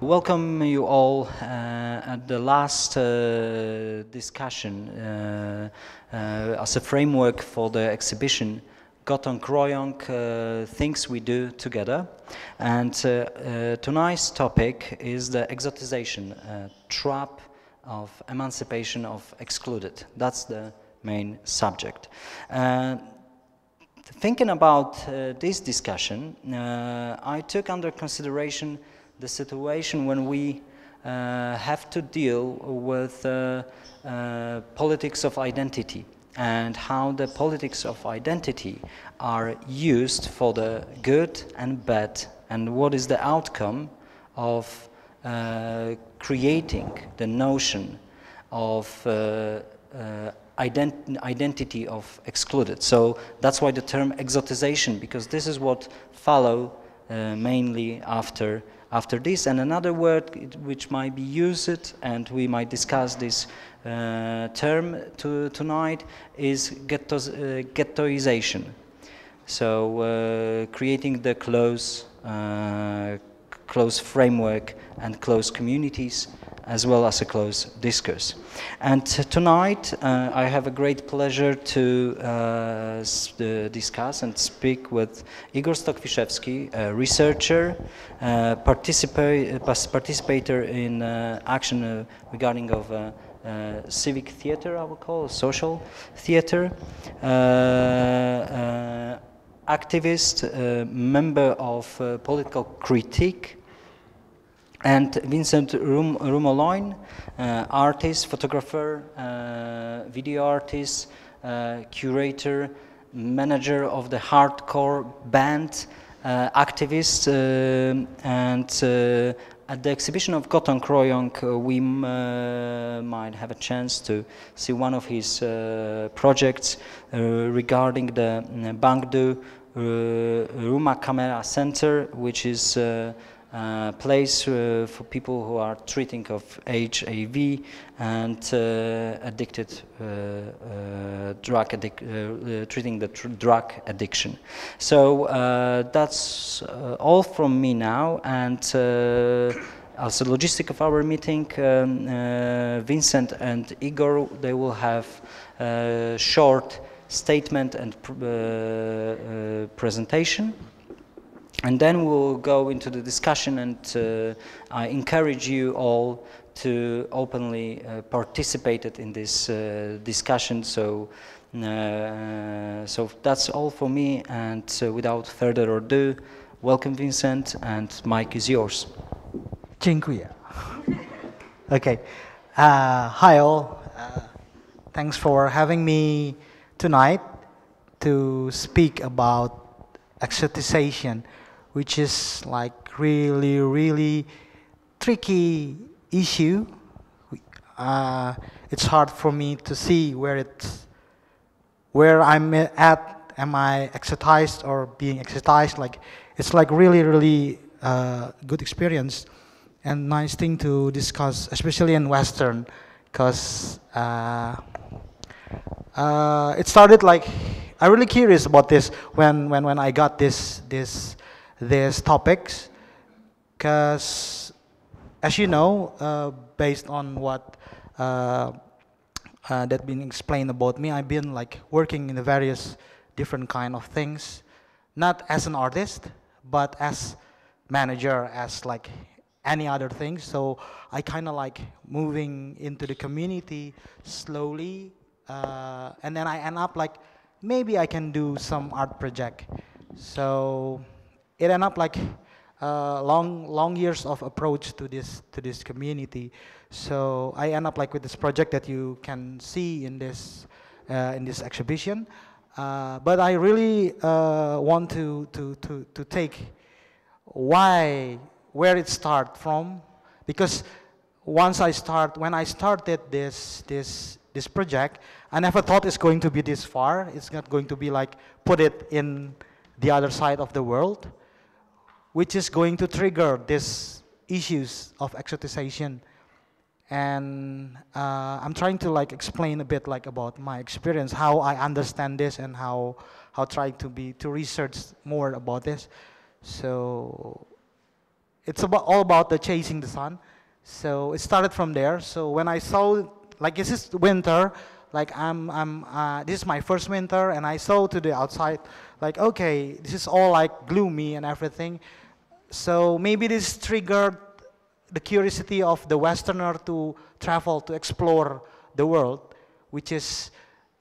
Welcome you all at the last discussion as a framework for the exhibition Gotong Royong, Things We Do Together. And tonight's topic is the exoticization, trap of emancipation of excluded. That's the main subject. Thinking about this discussion, I took under consideration the situation when we have to deal with politics of identity and how the politics of identity are used for the good and bad, and what is the outcome of creating the notion of identity of excluded. So that's why the term exoticization, because this is what follow mainly after this. And another word which might be used, and we might discuss this term tonight, is ghettoization. So creating the close framework and close communities, as well as a close discourse. And tonight I have a great pleasure to discuss and speak with Igor Stokfiszewski, a researcher, participator in action regarding of civic theater, I would call, social theater, activist, member of political critique, and Vincent Rumahloine, artist, photographer, video artist, curator, manager of the hardcore band, activist, and at the exhibition of Gotong Royong we might have a chance to see one of his projects regarding the Bandung Rumah Kamera Center, which is place for people who are treating of HIV and treating the drug addiction. So that's all from me now, and as a logistic of our meeting, Vincent and Igor, they will have a short statement and presentation. And then we'll go into the discussion, and I encourage you all to openly participate in this discussion. So that's all for me, and without further ado, welcome Vincent, and Mike is yours. Dziękuję. Okay. Hi all. Thanks for having me tonight to speak about exoticization, which is like really tricky issue. It's hard for me to see where I'm at. Am I exotized or being exotized? Like, it's like really good experience and nice thing to discuss, especially in Western, because it started like I'm really curious about this when I got this topics, because as you know, based on what that been explained about me, I've been like working in various different kind of things, not as an artist, but as manager, as like any other thing. So I kind of like moving into the community slowly, and then I end up like maybe I can do some art project. So it ended up like long years of approach to this community. So I end up like with this project that you can see in this exhibition. But I really want to take where it start from, because when I started this project, I never thought it's going to be this far. It's not going to be like put it in the other side of the world, which is going to trigger these issues of exoticization. And I'm trying to like explain a bit like about my experience, how I understand this, and how try to research more about this. So it's about all about the chasing the sun. So it started from there. So when I saw, like, this is winter, like this is my first winter, and I saw to the outside, like, okay, this is all like gloomy and everything. So maybe this triggered the curiosity of the Westerner to travel, to explore the world, which is,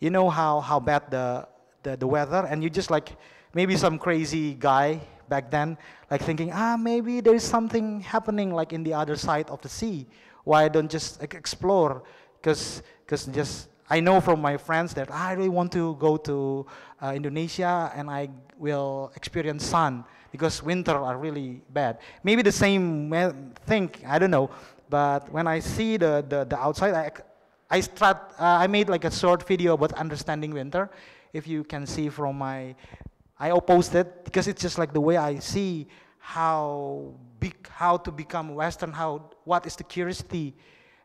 you know how bad the weather, and you just like, maybe some crazy guy back then, like thinking, maybe there is something happening like in the other side of the sea. Why don't just explore? Because just, I know from my friends that I really want to go to Indonesia and I will experience sun because winter are really bad. Maybe the same thing, I don't know. But when I see the outside, I made like a short video about understanding winter. If you can see from my, I posted because it's just like the way I see how to become Western, what is the curiosity,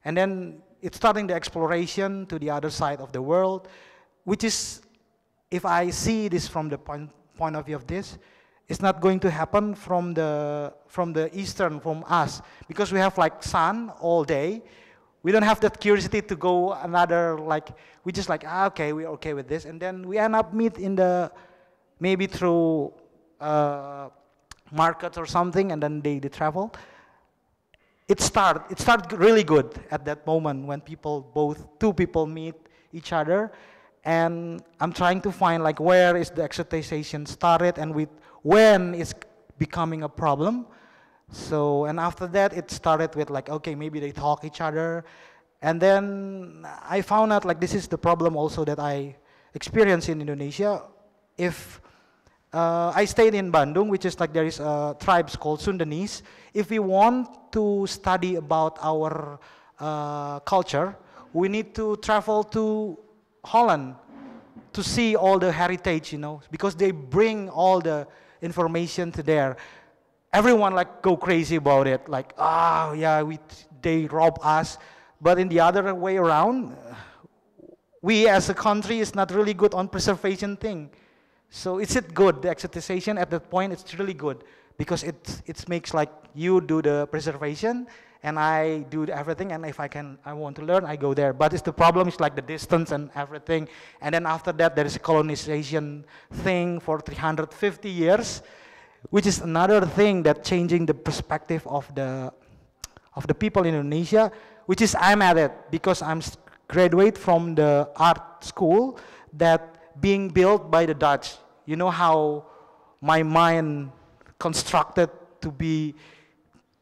and then it's starting the exploration to the other side of the world, which is, if I see this from the point of view of this, it's not going to happen from the Eastern, from us, because we have like sun all day. We don't have that curiosity to go another, like, we just like, okay, we're okay with this, and then we end up meet in the, maybe through markets or something, and then they travel. It started really good at that moment when two people meet each other, and I'm trying to find like where is the exoticization started and when it's becoming a problem. So, and after that it started with like, okay, maybe they talk each other, and then I found out like this is the problem also that I experienced in Indonesia. If I stayed in Bandung, which is like there is tribes called Sundanese. If we want to study about our culture, we need to travel to Holland to see all the heritage, you know, because they bring all the information to there. Everyone like go crazy about it, like, yeah, they rob us. But in the other way around, we as a country is not really good on preservation thing. So is it good, the exoticization at that point? It's really good because it makes like you do the preservation and I do everything, and if I want to learn, I go there. But it's the problem is like the distance and everything. And then after that, there is a colonization thing for 350 years, which is another thing that changing the perspective of the people in Indonesia, which is I'm at it because I'm graduate from the art school that being built by the Dutch. You know how my mind constructed to be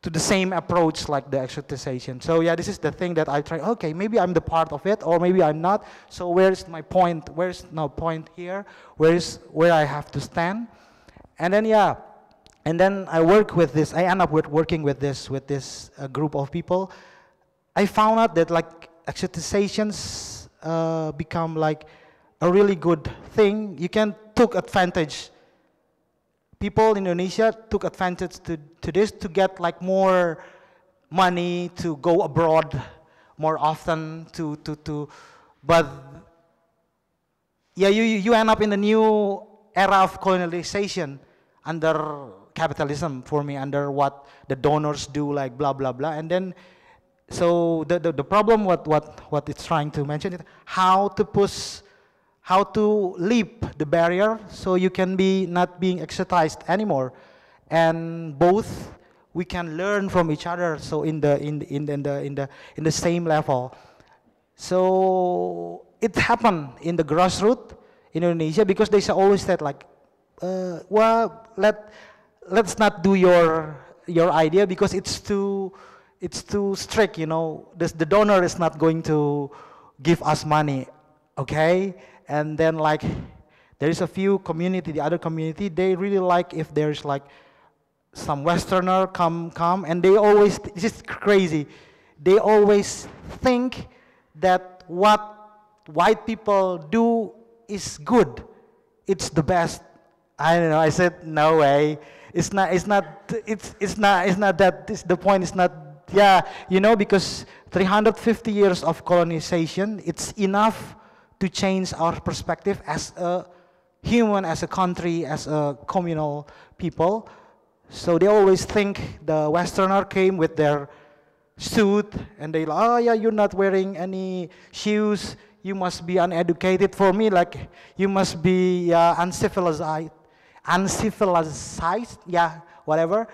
to the same approach like the exoticization. So yeah, this is the thing that I try, okay, maybe I'm the part of it or maybe I'm not. So where's my point? Where's no point here? Where I have to stand? And then yeah, and then I work with this, I end up working with this group of people. I found out that like exotizations become like a really good thing. You can took advantage. People in Indonesia took advantage to this to get like more money to go abroad more often but yeah, you end up in a new era of colonialization under capitalism for me, under what the donors do, like blah blah blah. And then so the problem what it's trying to mention is how to leap the barrier so you can be not being exotized anymore, and both we can learn from each other. So in the same level. So it happened in the grassroots in Indonesia because they always said like, well, let's not do your idea because it's too strict. You know, the donor is not going to give us money, okay? And then like there is a few community, the other community, they really like if there's like some Westerner come and they always, this is crazy, they always think that what white people do is good, it's the best. I don't know, I said no way, it's not that, the point is not, yeah, you know, because 350 years of colonization, it's enough to change our perspective as a human, as a country, as a communal people. So they always think the Westerner came with their suit, and they like, oh yeah, you're not wearing any shoes, you must be uneducated. For me, like, you must be uncivilized, yeah, whatever.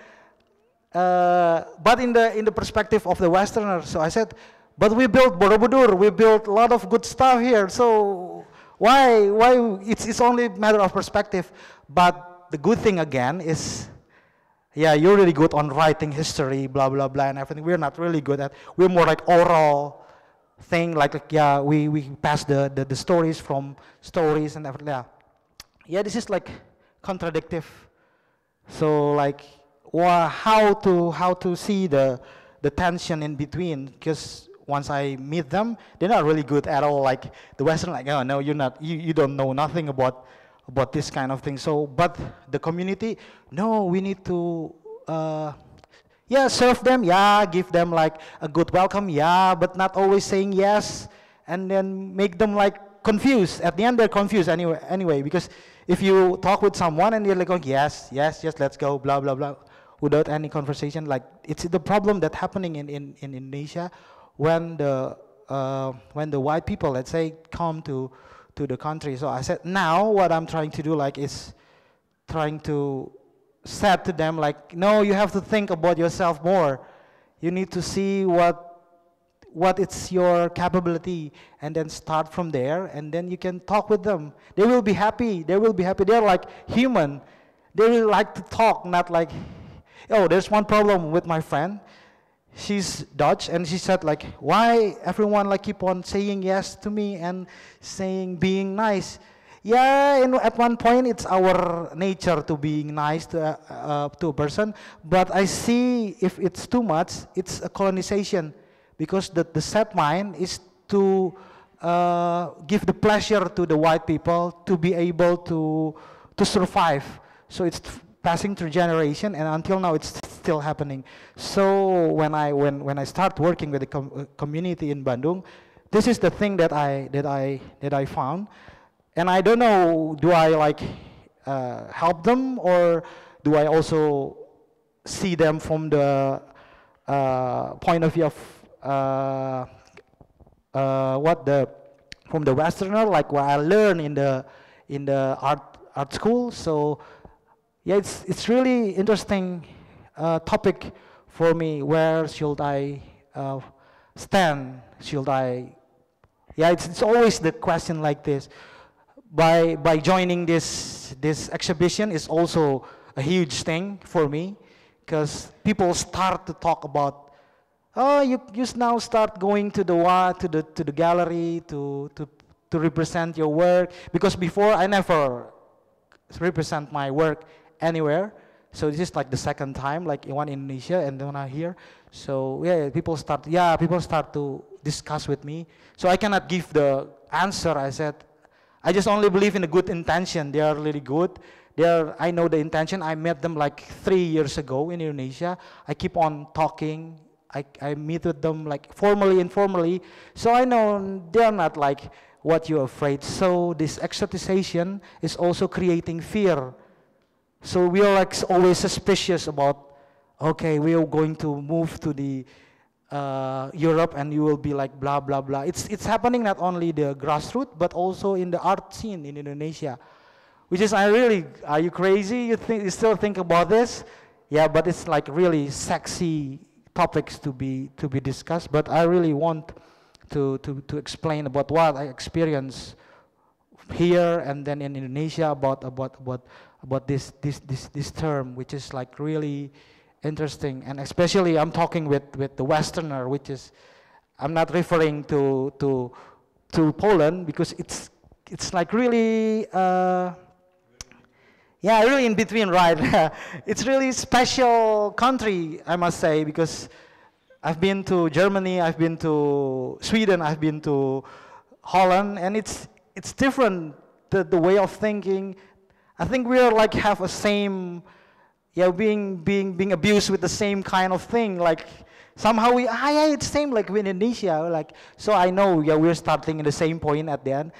But in the perspective of the Westerner, so I said, but we built Borobudur, we built a lot of good stuff here, so why, it's only a matter of perspective. But the good thing again is, yeah, you're really good on writing history, blah, blah, blah, and everything. We're not really good at, we're more like oral thing, like yeah, we pass the stories from stories and everything, yeah. Yeah, this is like contradictive. So like, how to see the tension in between, because once I meet them, they're not really good at all. Like the Western, like, oh no, you're not, you don't know nothing about this kind of thing. So, but the community, no, we need to, yeah, serve them, yeah, give them like a good welcome, yeah, but not always saying yes, and then make them like confused. At the end, they're confused anyway, because if you talk with someone and you're like, oh, yes, let's go, blah, blah, blah, without any conversation, like, it's the problem that happening in Indonesia when the white people, let's say, come to the country. So I said, now what I'm trying to do, like, is trying to said to them, like, no, you have to think about yourself more. You need to see what it's your capability, and then start from there, and then you can talk with them. They will be happy. They're like human. They will like to talk, not like, oh, there's one problem with my friend. She's Dutch, and she said, like, why everyone like keep on saying yes to me and saying being nice? Yeah, at one point it's our nature to being nice to a person, but I see if it's too much, it's a colonization, because the set mind is to give the pleasure to the white people to be able to survive. So it's passing through generation, and until now it's still happening. So when I start working with the community in Bandung, this is the thing that I found. And I don't know, do I like help them, or do I also see them from the point of view of from the Westerner, like what I learned in the art school. So yeah, it's really interesting topic for me. Where should I stand? Should I? Yeah, it's always the question like this. By joining this exhibition is also a huge thing for me, because people start to talk about, oh, you now start going to the gallery to represent your work, because before I never represent my work anywhere. So this is like the second time, like one in Indonesia and then here. So yeah, people start to discuss with me. So I cannot give the answer. I said, I just only believe in the good intention. They are really good. I know the intention. I met them like 3 years ago in Indonesia. I keep on talking. I meet with them like formally, informally. So I know they're not like what you're afraid. So this exoticization is also creating fear. So we are like always suspicious about, okay, we are going to move to the Europe, and you will be like blah blah blah. It's happening not only the grassroots, but also in the art scene in Indonesia, which is, are you crazy? You still think about this? Yeah, but it's like really sexy topics to be discussed. But I really want to explain about what I experience here and then in Indonesia about this term, which is like really interesting. And especially I'm talking with the Westerner, which is, I'm not referring to Poland, because it's like really yeah, really in between, right? It's really special country, I must say, because I've been to Germany, I've been to Sweden, I've been to Holland, and it's different, the way of thinking. I think we are like have a same, yeah, being abused with the same kind of thing. Like somehow yeah, it's same like in Indonesia. Like, so I know, yeah, we're starting in the same point at the end.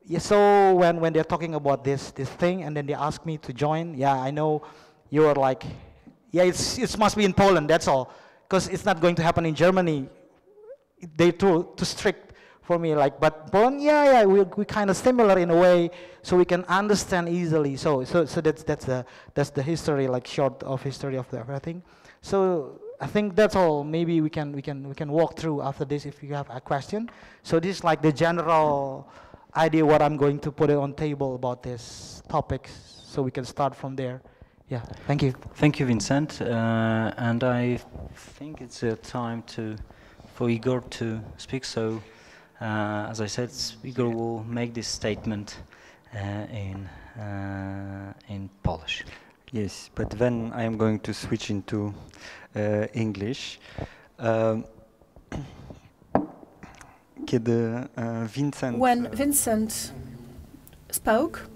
Yeah, so when they're talking about this thing, and then they ask me to join, yeah, I know you are like, Yeah, it must be in Poland, that's all. Because it's not going to happen in Germany. They're too strict for me, like, but Poland, yeah, we kind of similar in a way, so we can understand easily. So that's the history, like short of history of everything. So I think that's all. Maybe we can walk through after this if you have a question. So this is like the general idea what I'm going to put it on table about this topic, so we can start from there. Yeah, thank you. Thank you, Vincent. And I think it's time for Igor to speak. So, as I said, Igor will make this statement in Polish. Yes, but then I am going to switch into English. When Vincent spoke,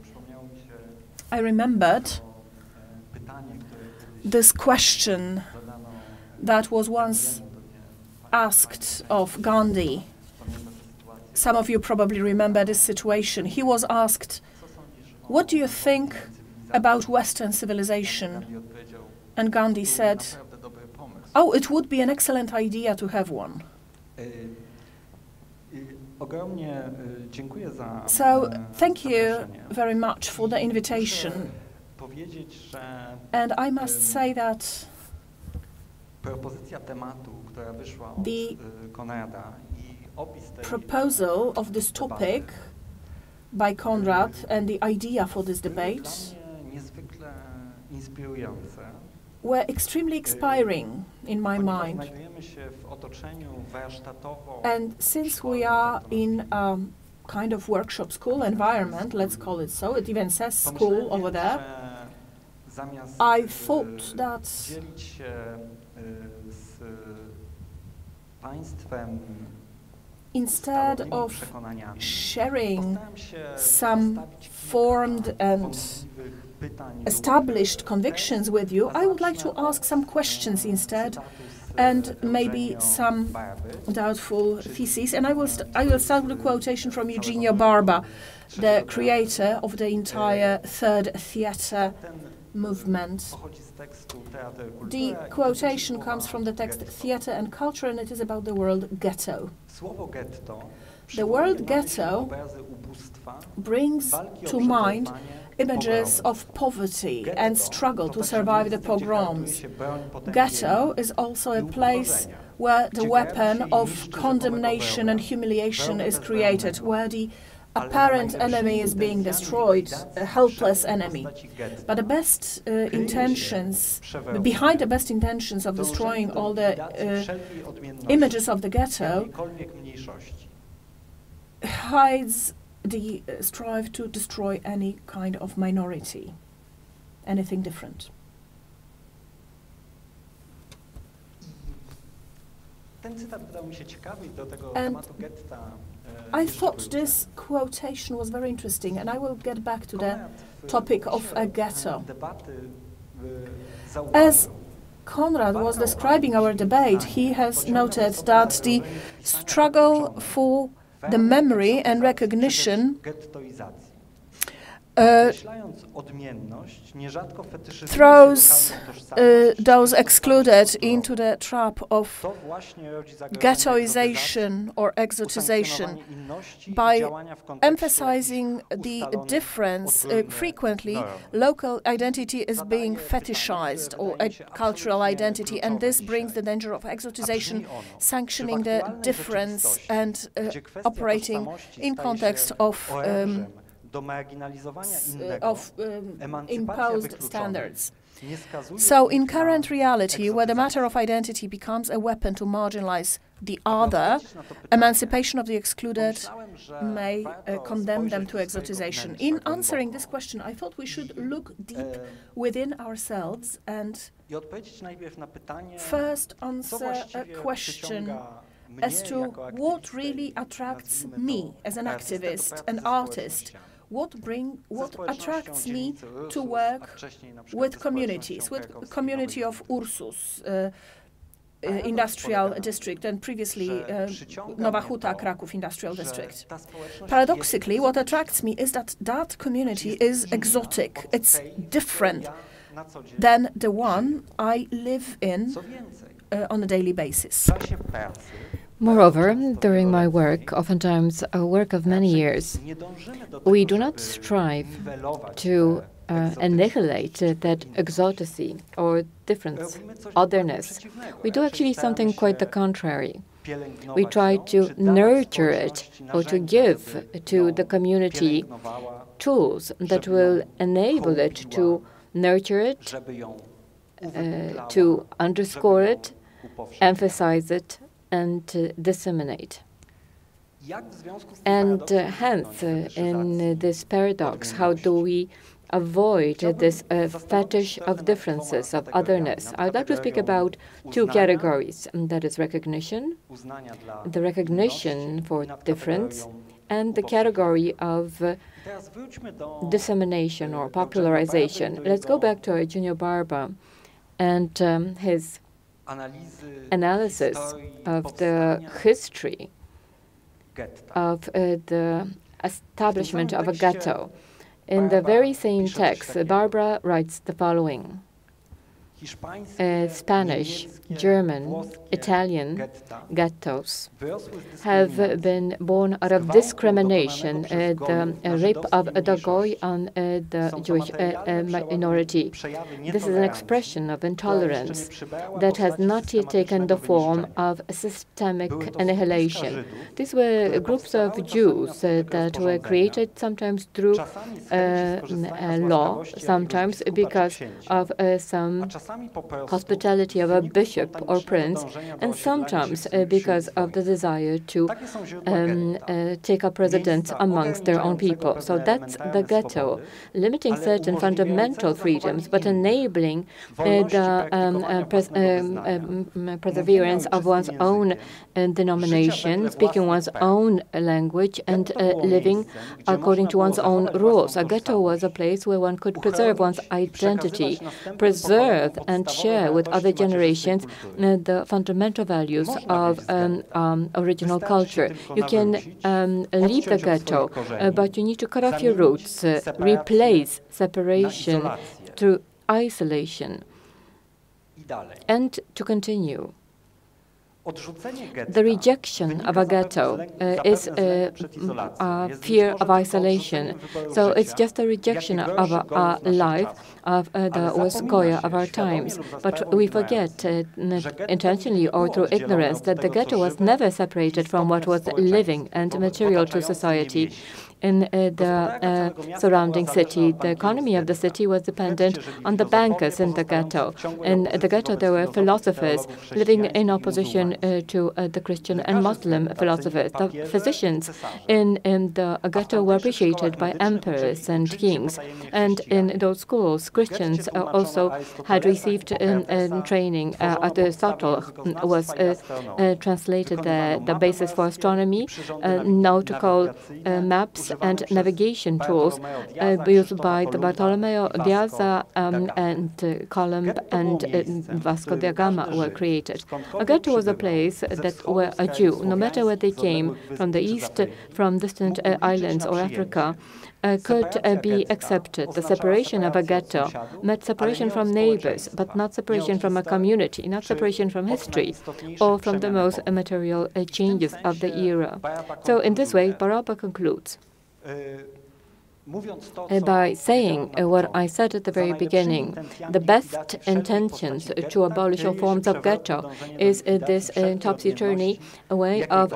I remembered this question that was once asked of Gandhi. Some of you probably remember this situation. He was asked, "What do you think about Western civilization?" And Gandhi said, "Oh, it would be an excellent idea to have one." So, thank you very much for the invitation. And I must say that the proposal of this topic by Konrad and the idea for this debate were extremely inspiring in my mind. And since we are in a kind of workshop school environment, let's call it so, it even says school over there, I thought that instead of sharing some formed and established convictions with you, I would like to ask some questions instead, and maybe some doubtful theses. And I will start with a quotation from Eugenio Barba, the creator of the entire third theatre movement. The quotation comes from the text Theatre and Culture, and it is about the World Ghetto. The World Ghetto brings to mind images of poverty and struggle to survive the pogroms. Ghetto is also a place where the weapon of condemnation and humiliation is created, where the apparent enemy is being destroyed, a helpless enemy. But the best intentions, behind the best intentions of destroying all the images of the ghetto, hides the strive to destroy any kind of minority, anything different. And I thought this quotation was very interesting, and I will get back to the topic of a ghetto. As Konrad was describing our debate, he has noted that the struggle for the memory and recognition throws those excluded into the trap of ghettoization or exoticization. By emphasizing the difference, frequently local identity is being fetishized, or a cultural identity, and this brings the danger of exoticization, sanctioning the difference and operating in context of imposed standards. So in current reality, where the matter of identity becomes a weapon to marginalize the other, emancipation of the excluded may condemn them to exoticization. In answering this question, I thought we should look deep within ourselves and first answer a question as to what really attracts me as an activist, an artist. What attracts me to work with communities, with community of Ursus, industrial district, and previously Nowa Huta, Kraków industrial district. Paradoxically, what attracts me is that that community is exotic, it's different. than the one I live in on a daily basis. Moreover, during my work, oftentimes a work of many years, we do not strive to annihilate that exoticity or difference, otherness. We do actually something quite the contrary. We try to nurture it or to give to the community tools that will enable it to nurture it, to underscore it, emphasize it, and disseminate. And hence, in this paradox, how do we avoid this fetish of differences, of otherness? I'd like to speak about two categories, and that is recognition, the recognition for difference, and the category of dissemination or popularization. Let's go back to Eugenio Barba and his analysis of the history of the establishment of a ghetto. In the very same text, Barbara writes the following: Spanish, German, Italian ghettos have been born out of discrimination, the rape of the Goy on the Jewish minority. This is an expression of intolerance that has not yet taken the form of systemic annihilation. These were groups of Jews that were created sometimes through law, sometimes because of some hospitality of a bishop or prince, and sometimes because of the desire to take up residence amongst their own people. So that's the ghetto, limiting certain fundamental freedoms, but enabling the perseverance of one's own denomination, speaking one's own language, and living according to one's own rules. A ghetto was a place where one could preserve one's identity, preserve and share with other generations the fundamental values of original culture. You can leave the ghetto, but you need to cut off your roots, replace separation through isolation, and to continue. The rejection of a ghetto is a fear of isolation. So it's just a rejection of a life of the Goya of our times. But we forget, intentionally or through ignorance, that the ghetto was never separated from what was living and material to society. In the surrounding city, the economy of the city was dependent on the bankers in the ghetto. In the ghetto, there were philosophers living in opposition to the Christian and Muslim philosophers. The physicians in the ghetto were appreciated by emperors and kings. And in those schools, Christians also had received training. Aristotle was translated there. The basis for astronomy, nautical maps, and navigation tools used by the Bartolomeo Diaz and Columb and Vasco da Gama were created. A ghetto was a place that where a Jew, no matter where they came, from the east, from distant islands or Africa, could be accepted. The separation of a ghetto meant separation from neighbors, but not separation from a community, not separation from history, or from the most material changes of the era. So in this way, Baraba concludes by saying what I said at the very beginning. The best intentions to abolish all forms of ghetto is this topsy-turvy way of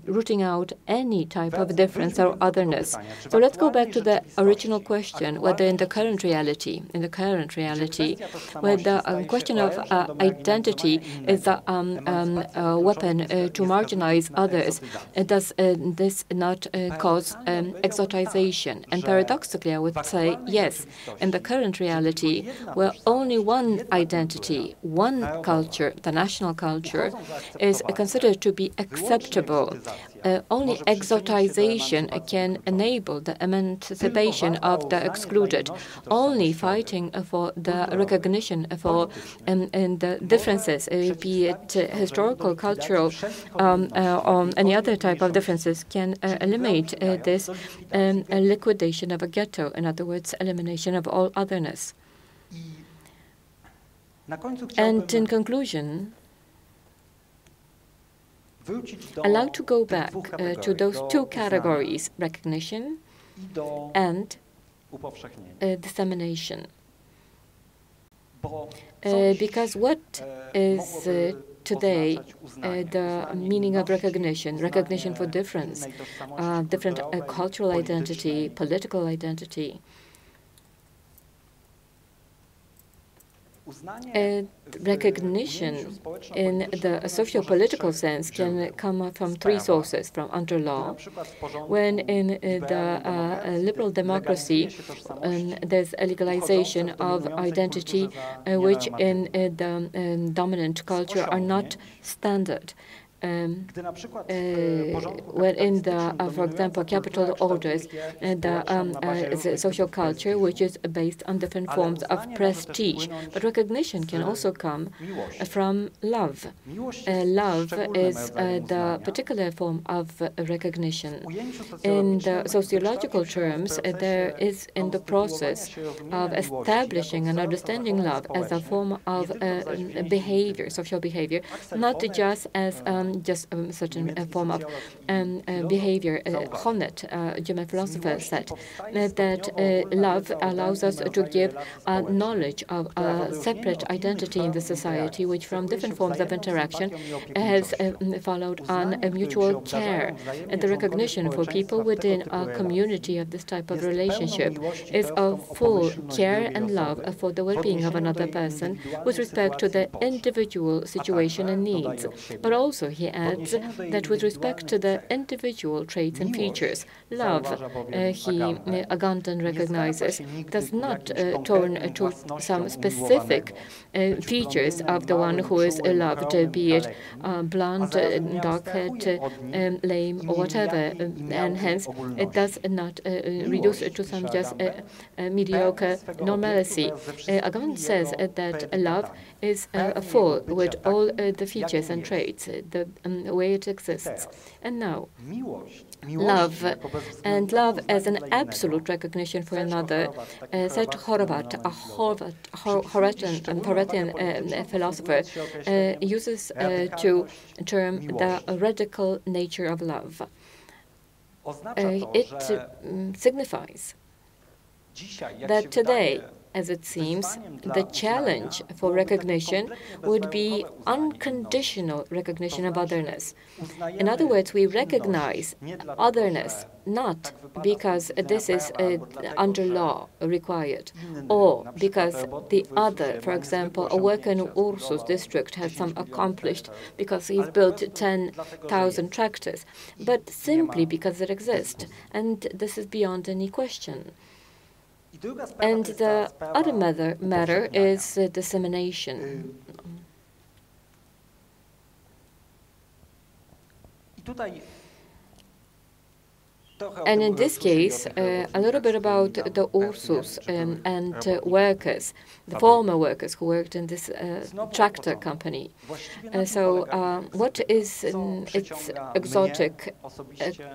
rooting out any type of difference or otherness. So let's go back to the original question, whether in the current reality, where the question of identity is a weapon to marginalize others, does this not cause exoticization? And paradoxically, I would say yes. In the current reality, where only one identity, one culture, the national culture, is considered to be acceptable, only exoticization can enable the emancipation of the excluded. Only fighting for the recognition for the differences, be it historical, cultural, or any other type of differences, can eliminate this liquidation of a ghetto. In other words, elimination of all otherness. And in conclusion, I'd like to go back to those two categories, recognition and dissemination. Because what is today the meaning of recognition? Recognition for difference, different cultural identity, political identity. Recognition in the socio-political sense can come from three sources: from under law, when in the liberal democracy there's a legalization of identity which in the dominant culture are not standard. When in the, for example, capital orders, the social culture, which is based on different forms of prestige. But recognition can also come from love. Love is the particular form of recognition. In the sociological terms, there is in the process of establishing and understanding love as a form of behavior, social behavior, not just as just a certain form of behavior. Honnet, a German philosopher, said that love allows us to give knowledge of a separate identity in the society, which from different forms of interaction has followed on a mutual care. And the recognition for people within a community of this type of relationship is of full care and love for the well-being of another person with respect to the individual situation and needs. But also, he adds that with respect to the individual traits and features, love, Agamben recognizes, does not turn to some specific features of the one who is loved, be it blonde, dark-haired, lame, or whatever, and hence it does not reduce it to some just mediocre normalcy. Agamben says that love is full with all the features and traits, the way it exists. And now, love, and love as an absolute recognition for another, said Horvat, a Horvatian philosopher, uses to term the radical nature of love. It signifies that today, as it seems, the challenge for recognition would be unconditional recognition of otherness. In other words, we recognize otherness not because this is under law required, or because the other, for example, a worker in Ursus district has some accomplished because he's built 10,000 tractors, but simply because it exists, and this is beyond any question. And the other matter is dissemination. And in this case, a little bit about the Ursus and workers, the former workers who worked in this tractor company. What is its exotic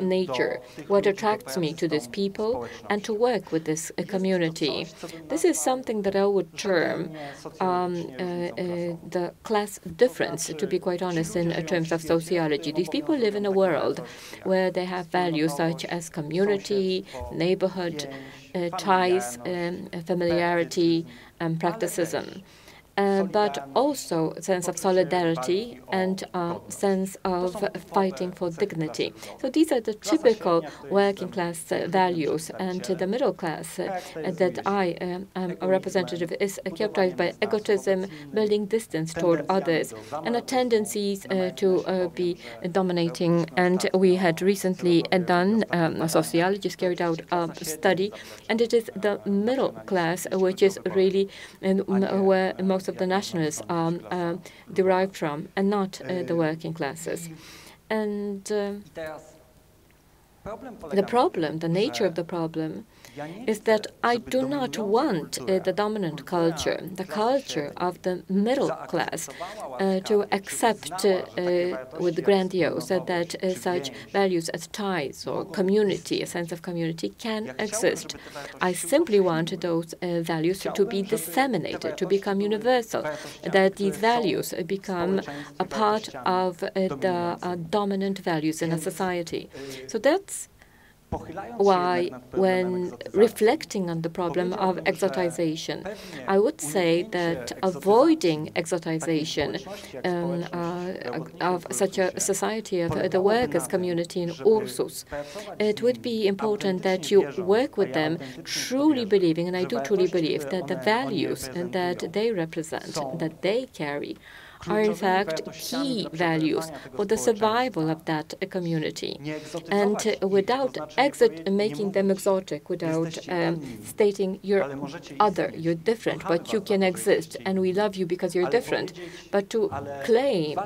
nature? What attracts me to these people and to work with this community? This is something that I would term the class difference, to be quite honest, in terms of sociology. These people live in a world where they have values such as community, neighborhood, ties, familiarity, and practicism. But also a sense of solidarity and a sense of fighting for dignity. So these are the typical working class values, and the middle class that I am a representative is characterized by egotism, building distance toward others, and a tendency to be dominating. And we had recently done, a sociologist carried out a study, and it is the middle class which is really where most of the nationalists are derived from, and not the working classes. And the nature of the problem is that I do not want the dominant culture, the culture of the middle class, to accept with grandiose that such values as ties or community, a sense of community, can exist. I simply want those values to be disseminated, to become universal, that these values become a part of the dominant values in a society. So that's why, when reflecting on the problem of exoticization, I would say that avoiding exoticization of such a society of the workers' community in Ursus, it would be important that you work with them, truly believing, and I do truly believe, that the values that they represent, that they carry, are in fact key values for the survival of that community. And without making them exotic, without stating you're other, you're different, but you can exist and we love you because you're different, but to claim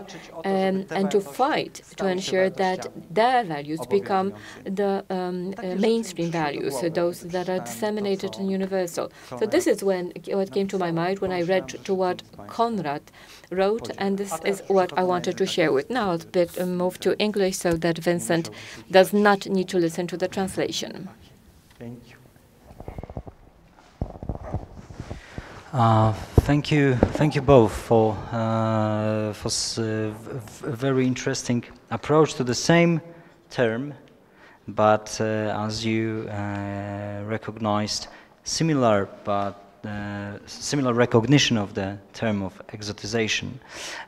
and to fight to ensure that their values become the mainstream values, so those that are disseminated and universal. So this is what came to my mind when I read to what Konrad wrote, and this is what I wanted to share with. Now I'll move to English so that Vincent does not need to listen to the translation. Thank you. Thank you both for a very interesting approach to the same term, but as you recognized, similar recognition of the term of exotization.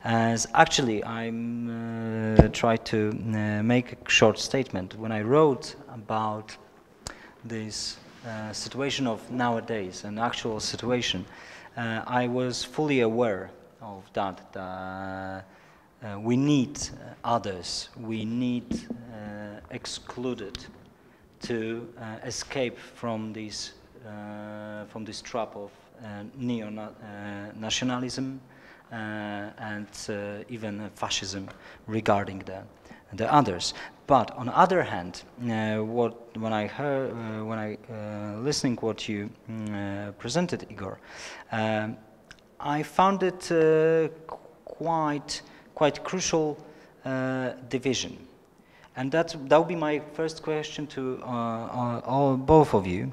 As actually, I'm try to make a short statement. When I wrote about this situation of nowadays, an actual situation, I was fully aware of that. We need others. We need excluded to escape from this trap of neo-nationalism and even fascism regarding the others. But on the other hand, when I listening what you presented, Igor, I found it quite crucial division, and that would be my first question to both of you.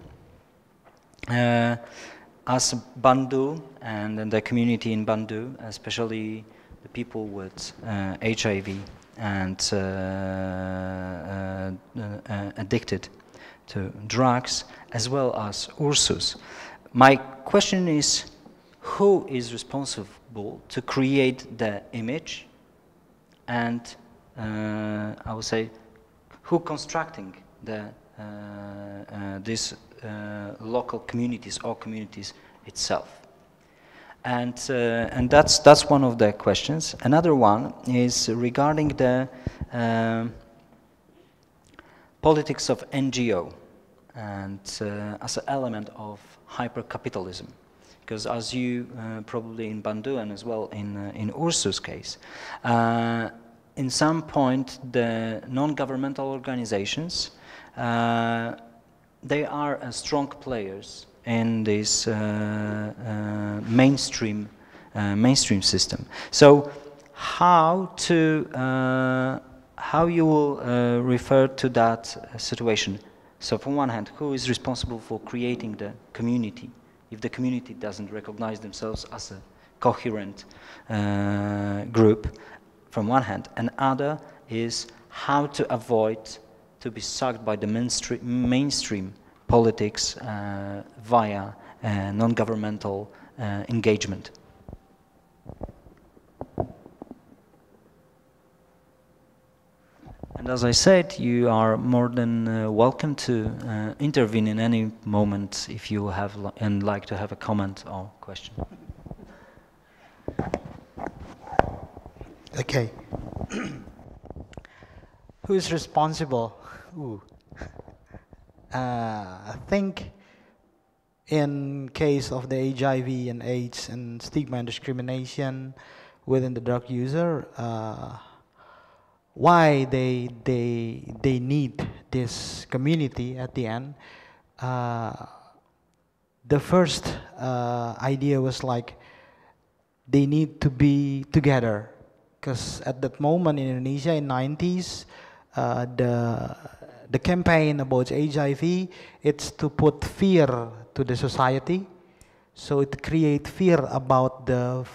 As Bandung and the community in Bandung, especially the people with HIV and addicted to drugs, as well as Ursus, my question is, who is responsible to create the image, and I would say, who constructing this local communities or communities itself, and that's one of the questions. Another one is regarding the politics of NGO and as an element of hyper-capitalism, because as you probably in Bandung and as well in Ursus' case, in some point the non-governmental organizations they are strong players in this mainstream system. So, how you will refer to that situation? So, from one hand, who is responsible for creating the community if the community doesn't recognize themselves as a coherent group? From one hand, and other is how to avoid to be sucked by the mainstream politics via non-governmental engagement. And as I said, you are more than welcome to intervene in any moment if you have and like to have a comment or question. Okay. Who is responsible? I think in case of the HIV and AIDS and stigma and discrimination within the drug user, why they need this community at the end, the first idea was like they need to be together, because at that moment in Indonesia in 90s, the campaign about HIV, it's to put fear to the society. So it create fear about the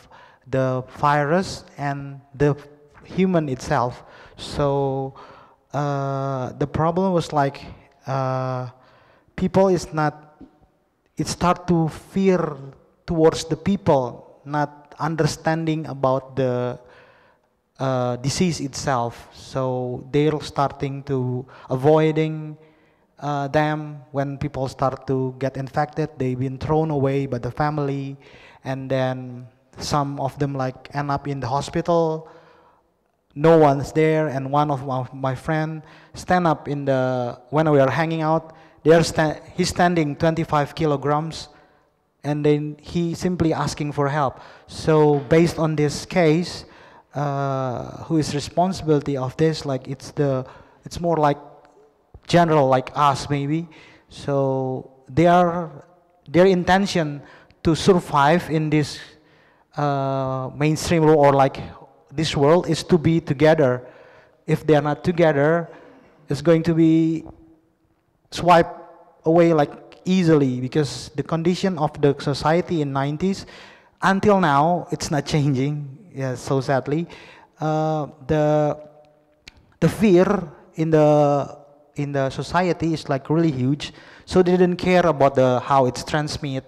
virus and the human itself. So the problem was like people is not, it start to fear towards the people, not understanding about the disease itself. So they're starting to avoiding them. When people start to get infected, they've been thrown away by the family, and then some of them like end up in the hospital. No one's there, and one of my friend stand up in the, when we are hanging out, he's standing 25 kilograms, and then he simply asking for help. So based on this case, who is responsibility of this? Like it's more like general, like us maybe. So their intention to survive in this mainstream or like this world is to be together. If they are not together, it's going to be swiped away like easily, because the condition of the society in 90s until now it's not changing. Yes, so sadly, the fear in the society is like really huge. So they didn't care about how it's transmitted,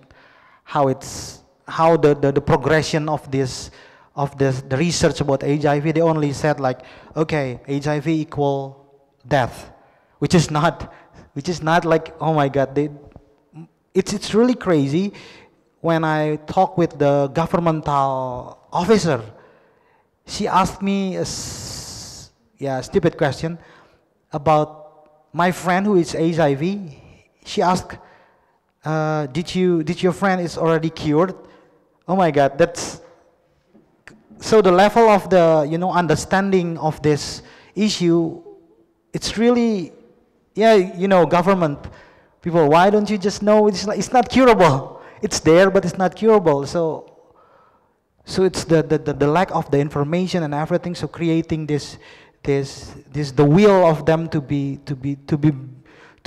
how the progression of the research about HIV. They only said like, okay, HIV equal death, which is not like, oh my God, it's really crazy. When I talk with the governmental officer, she asked me a stupid question about my friend who is HIV. She asked, did your friend is already cured? Oh my God, that's so the level of the understanding of this issue. It's really, government people. Why don't you just know it's not curable? It's there, but it's not curable. So it's the lack of the information and everything. So creating this the will of them to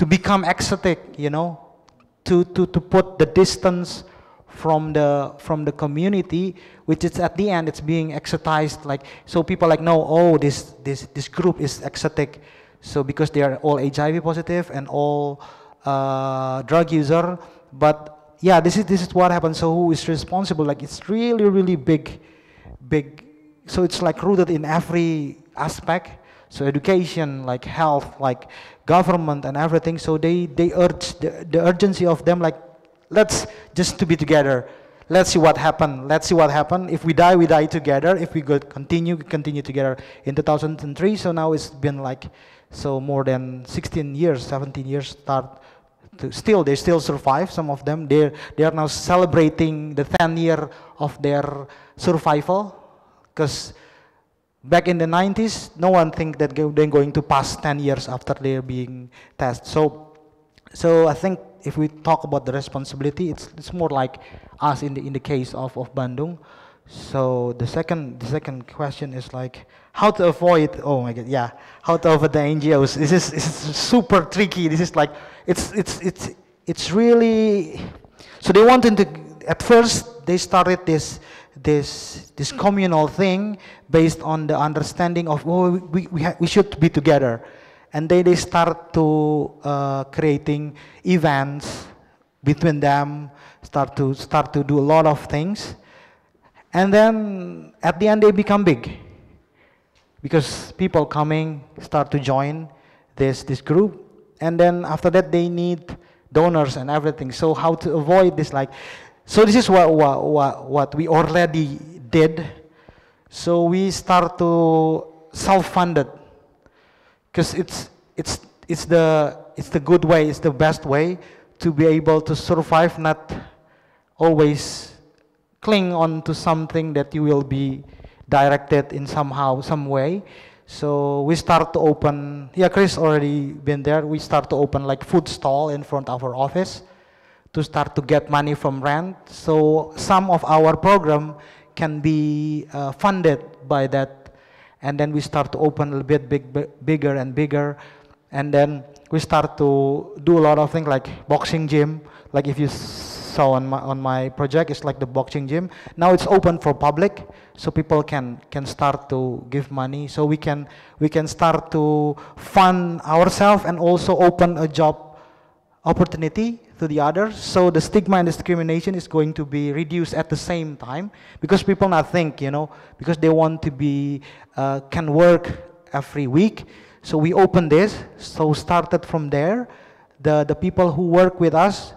become exotic, to put the distance from the community, which is at the end it's being exotized. Like, so people like know, oh, this group is exotic. So because they are all HIV positive and all drug user, but yeah, this is what happens. So who is responsible? Like, it's really big. So it's like rooted in every aspect. So education, like health, like government and everything. So they urge the urgency of them, like, let's just to be together. Let's see what happen. If we die, we die together. If we continue together. In 2003, so now it's been like, so more than 16 years, 17 years they still survive. Some of them, they are now celebrating the 10th year of their survival, because back in the 90s, no one think that they're going to pass 10 years after they're being tested. So I think if we talk about the responsibility, it's more like us in the case of Bandung. So the second question is like how to avoid. Oh my God, yeah, how to avoid the NGOs. This is super tricky. This is like it's really. So they wanted to. At first, they started this communal thing based on the understanding of, oh, we should be together, and they start to creating events between them. Start to do a lot of things. And then at the end they become big, because people coming start to join this group, and then after that they need donors and everything. So how to avoid this? Like, so this is what we already did. So we start to self-funded, because it's the good way, it's the best way to be able to survive, not always cling on to something that you will be directed in some way. So we start to open, yeah, Chris already been there. We start to open like food stall in front of our office to start to get money from rent. So some of our program can be funded by that. And then we start to open a little bit bigger and bigger. And then we start to do a lot of things like boxing gym. Like if you saw on my project, it's like the boxing gym. Now it's open for public, so people can start to give money. So we can start to fund ourselves and also open a job opportunity to the others. So the stigma and discrimination is going to be reduced at the same time, because people not think, you know, because they want to be can work every week. So we open this. So started from there, the people who work with us,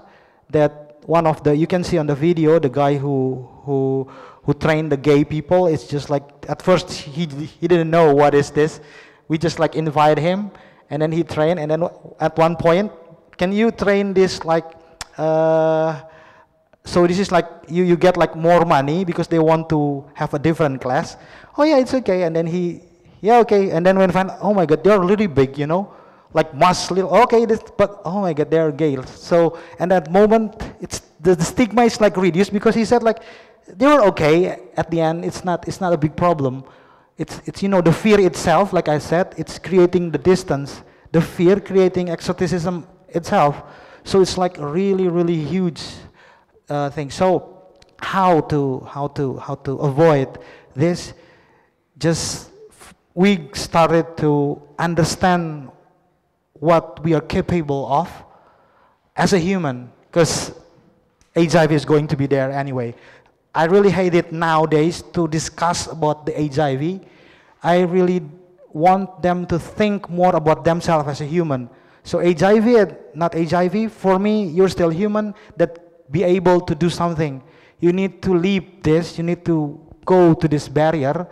that one of the, you can see on the video, the guy who trained the gay people, it's just like, at first he didn't know what is this. We just like invite him, and then he trained, and then at one point, can you train this like, so this is like, you get like more money because they want to have a different class. Oh yeah, it's okay. And then he, yeah, okay. And then when find, oh my God, they're really big, you know, like muscle, okay, this, but oh my God, they're gay. So, and at that moment, it's, the stigma is like reduced, because he said like, they were okay at the end, it's not a big problem. It's you know, the fear itself, like I said, it's creating the distance, the fear creating exoticism itself. So it's like a really huge thing. So how to avoid this? Just we started to understand what we are capable of as a human, because HIV is going to be there anyway. I really hate it nowadays to discuss about the HIV. I really want them to think more about themselves as a human. So HIV, not HIV, for me, you're still human, that be able to do something. You need to leave this, you need to go to this barrier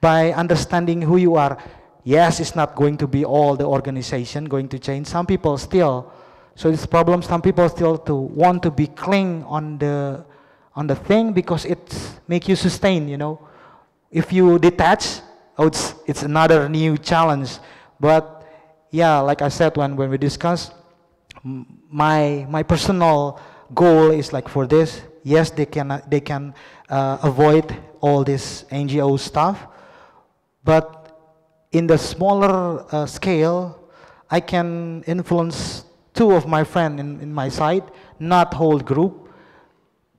by understanding who you are. Yes, it's not going to be all the organization going to change. Some people still, so this problem, some people still to want to be cling on the thing because it make you sustain, you know. If you detach, oh, it's another new challenge. But yeah, like I said when we discussed, my personal goal is like for this. Yes, they can avoid all this NGO stuff, but in the smaller scale, I can influence 2 of my friends in my side, not whole group,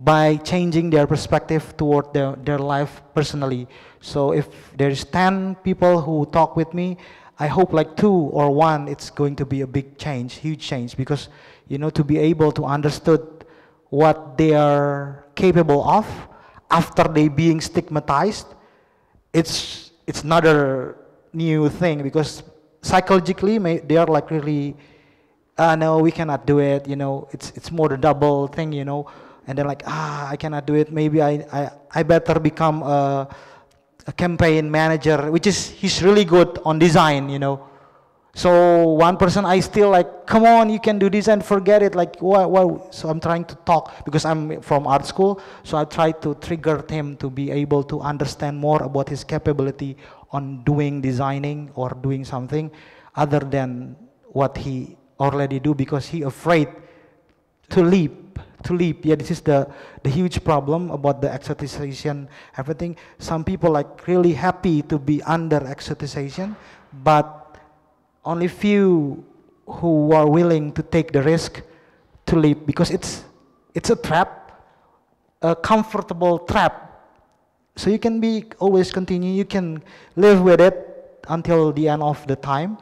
by changing their perspective toward their life personally. So if there's 10 people who talk with me, I hope like 2 or 1, it's going to be a big change, huge change, because you know, to be able to understood what they are capable of after they being stigmatized, it's another new thing, because psychologically they are like really, no, we cannot do it, you know, it's more the double thing, you know, and they're like, I cannot do it, maybe I better become a campaign manager, which is, he's really good on design, you know. So one person I still like, come on, you can do design, forget it, like why? So I'm trying to talk, because I'm from art school, so I try to trigger him to be able to understand more about his capability on doing designing or doing something other than what he already do, because he afraid to leap. Yeah, this is the huge problem about the exoticization, everything. Some people like really happy to be under exoticization, but only few who are willing to take the risk to leap, because it's a trap, a comfortable trap. So you can be always continue, you can live with it until the end of the time,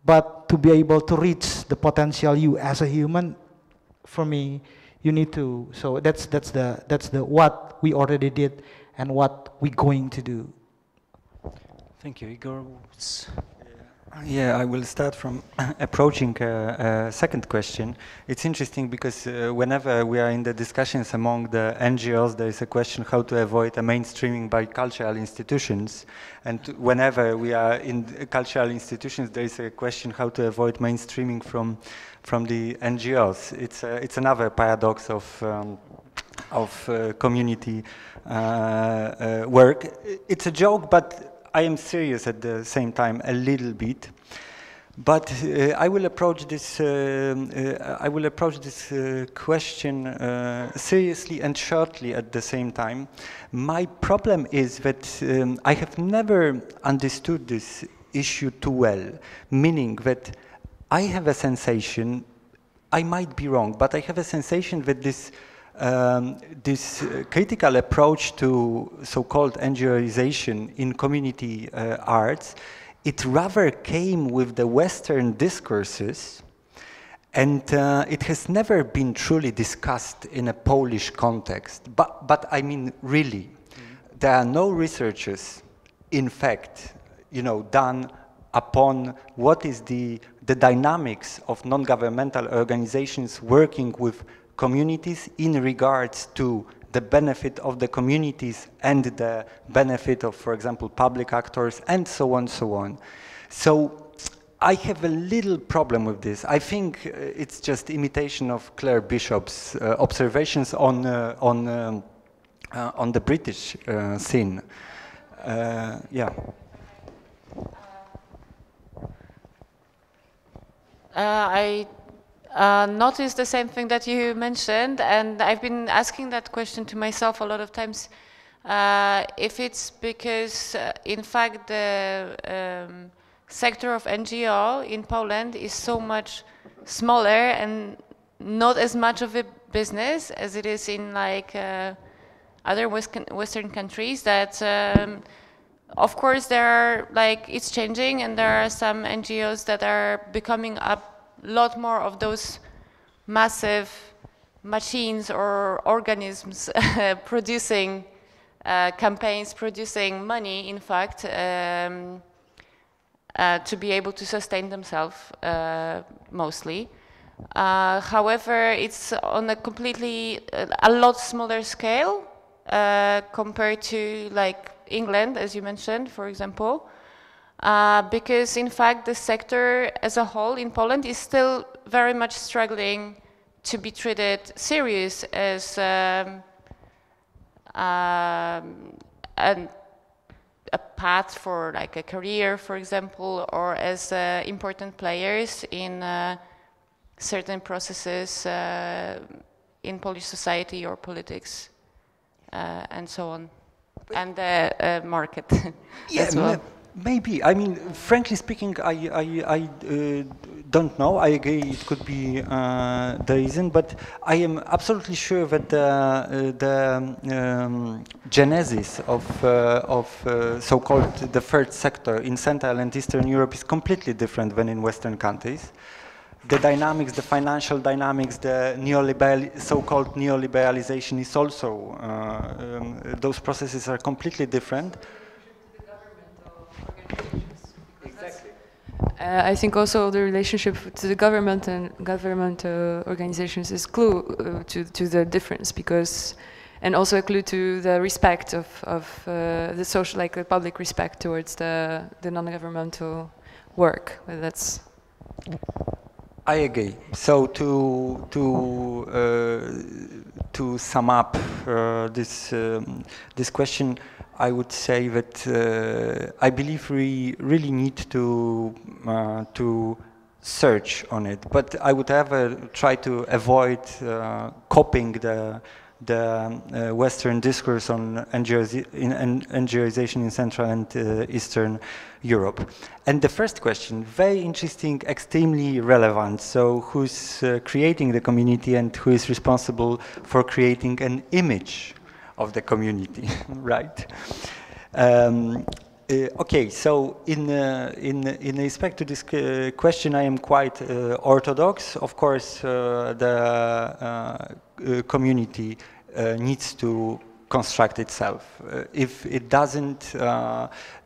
but to be able to reach the potential you as a human, for me, you need to. So that's the what we already did and what we're going to do. Thank you, Igor. Yeah, I will start from approaching a second question. It's interesting because whenever we are in the discussions among the NGOs, there is a question how to avoid a mainstreaming by cultural institutions. And whenever we are in cultural institutions, there is a question how to avoid mainstreaming from the NGOs. It's another paradox of community work. It's a joke, but I am serious at the same time a little bit. But I will approach this. Question seriously and shortly at the same time. My problem is that I have never understood this issue too well. Meaning that I have a sensation, I might be wrong, but I have a sensation that this critical approach to so-called NGOization in community arts, it rather came with the Western discourses, and it has never been truly discussed in a Polish context. But I mean, really, there are no researches, in fact, done upon what is the dynamics of non-governmental organizations working with communities in regards to the benefit of the communities and the benefit of, for example, public actors, and so on, so on. So I have a little problem with this. I think it's just imitation of Claire Bishop's observations on the British scene. Yeah. I noticed the same thing that you mentioned, and I've been asking that question to myself a lot of times. If it's because, in fact, the sector of NGO in Poland is so much smaller and not as much of a business as it is in like other Western countries, that of course there are, like, it's changing, and there are some NGOs that are becoming a lot more of those massive machines or organisms producing campaigns, producing money, in fact, to be able to sustain themselves mostly. However, it's on a completely, a lot smaller scale compared to like England, as you mentioned, for example. Because in fact the sector as a whole in Poland is still very much struggling to be treated serious as a path for like a career, for example, or as important players in certain processes in Polish society or politics, and so on, and the market as well. Maybe. I mean, frankly speaking, I don't know. I agree it could be the reason, but I am absolutely sure that the genesis of so-called the third sector in Central and Eastern Europe is completely different than in Western countries. The dynamics, the financial dynamics, the so-called neoliberalization is also, those processes are completely different. Exactly. I think also the relationship to the government and government organizations is clue to the difference, because, and also a clue to the respect of the social, like the public respect towards the non-governmental work. That's. I agree. So to sum up this question, I would say that I believe we really need to search on it, but I would try to avoid copying the Western discourse on NGOization in Central and Eastern Europe. And the first question, very interesting, extremely relevant. So who's creating the community and who is responsible for creating an image of the community, right? Okay, so in respect to this question, I am quite orthodox. Of course, the community needs to construct itself. If it doesn't,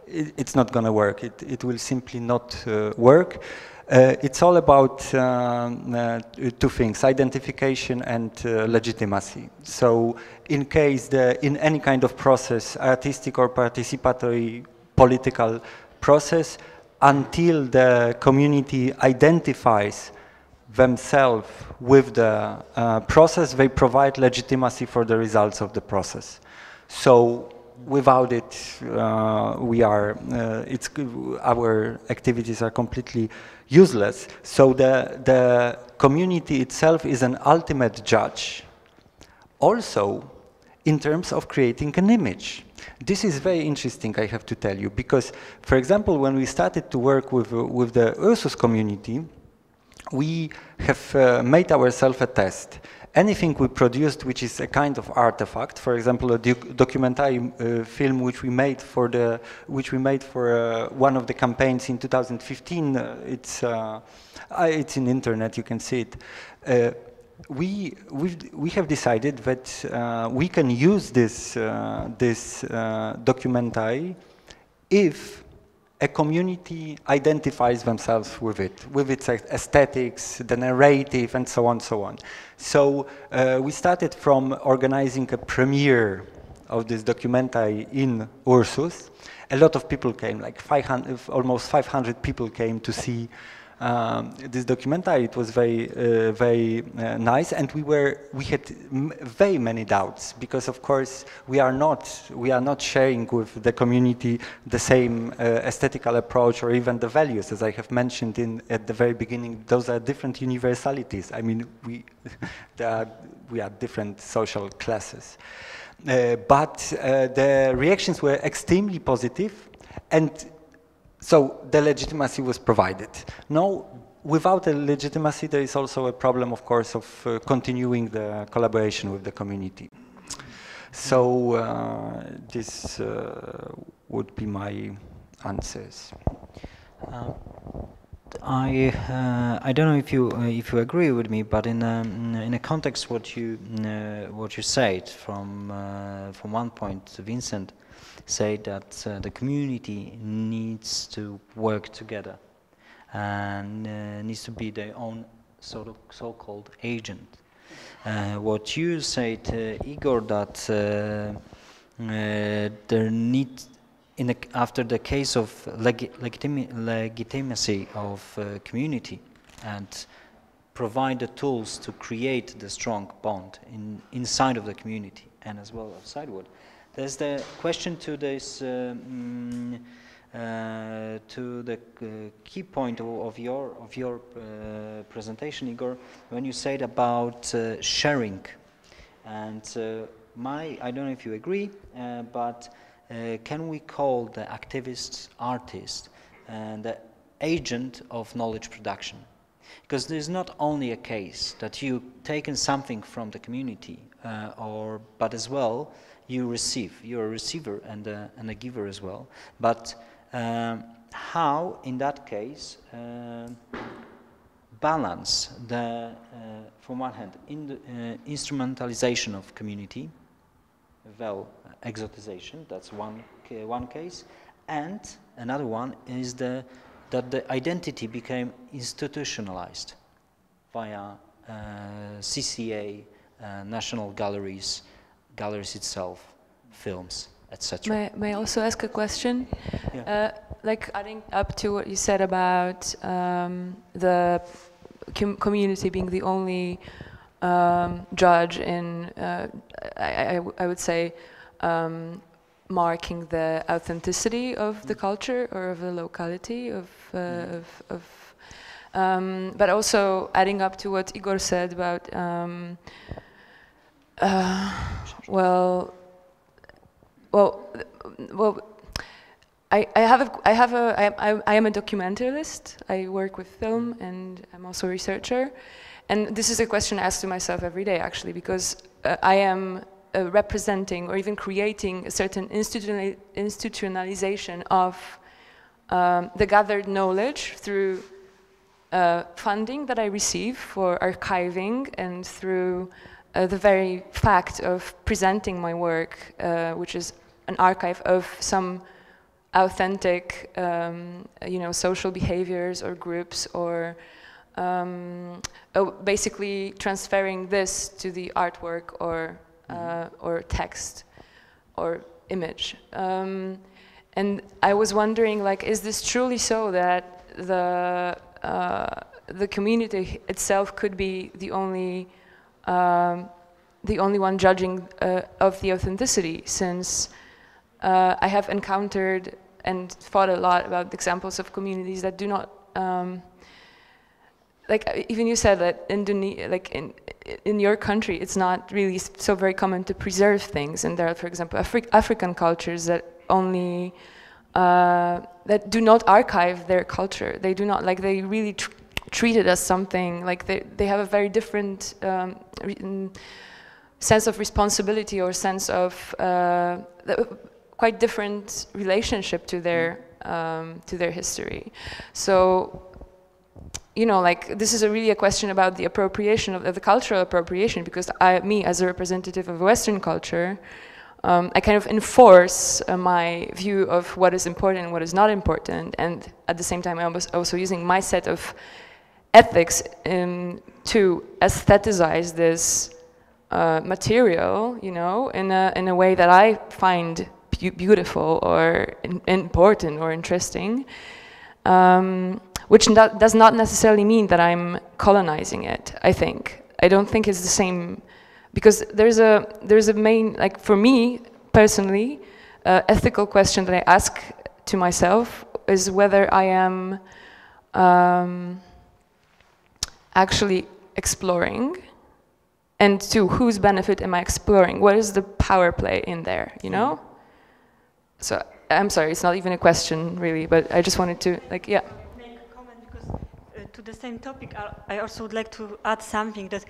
it's not going to work. It will simply not work. It's all about two things: identification and legitimacy. So in case in any kind of process, artistic or participatory political process, until the community identifies themselves with the process, they provide legitimacy for the results of the process. So without it, our activities are completely useless. So the community itself is an ultimate judge. Also, in terms of creating an image. This is very interesting, I have to tell you, because, for example, when we started to work with the Ursus community, we have made ourselves a test. Anything we produced which is a kind of artifact, for example, a documentary film which we made for one of the campaigns in 2015, it's in internet, you can see it. We have decided that we can use this documentary if a community identifies themselves with it, with its aesthetics, the narrative, and so on, so on. So we started from organizing a premiere of this documentary in Ursus. A lot of people came, like almost 500 people came to see this documentary. It was very nice, and we had very many doubts, because of course we are not sharing with the community the same aesthetical approach or even the values, as I have mentioned at the very beginning. Those are different universalities. I mean, we are different social classes, but the reactions were extremely positive, and so the legitimacy was provided. Now, without a legitimacy, there is also a problem, of course, of continuing the collaboration with the community. So this would be my answers. I don't know if you agree with me, but in a context what you said from one point, Vincent said that the community needs to work together and needs to be their own sort of so-called agent. What you said, Igor, that there needs, after the case of legitimacy of community and provide the tools to create the strong bond inside of the community and as well outsideward. There's the question to this, to the key point of your presentation, Igor, when you said about sharing, and I don't know if you agree, but can we call the activists, artists, the agent of knowledge production? Because there's not only a case that you've taken something from the community, but as well you receive. You're a receiver and a giver as well. But how, in that case, balance the, from one hand, instrumentalization of community, well, exoticization, that's one case, and another one is that the identity became institutionalized via CCA, national galleries itself, films, etc. May I also ask a question? Yeah. Like adding up to what you said about the community being the only judge in, I would say, marking the authenticity of the culture or of the locality but also adding up to what Igor said about I am a documentalist. I work with film, and I'm also a researcher. And this is a question I ask to myself every day, actually, because I am representing or even creating a certain institutionalization of the gathered knowledge through funding that I receive for archiving and through the very fact of presenting my work, which is an archive of some authentic, social behaviors or groups, or basically transferring this to the artwork or text or image. And I was wondering, like, is this truly so that the community itself could be the only one judging of the authenticity, since I have encountered and thought a lot about examples of communities that do not, like even you said that in your country, it's not really so very common to preserve things, and there are, for example, African cultures that only that do not archive their culture. They do not, like, they really treat it as something, like they have a very different sense of responsibility or sense of quite different relationship to their history. So, you know, like, this is really a question about the appropriation of the cultural appropriation, because me as a representative of Western culture, I kind of enforce my view of what is important and what is not important, and at the same time I'm also using my set of ethics to aestheticize this material, you know, in a way that I find beautiful or important or interesting, which does not necessarily mean that I'm colonizing it. I don't think it's the same, because there's a main, like, for me personally, ethical question that I ask to myself is whether I am actually exploring, and to whose benefit am I exploring? What is the power play in there, you know? So I'm sorry, it's not even a question really, but I just wanted to, like, yeah. Make a comment, because to the same topic, I also would like to add something that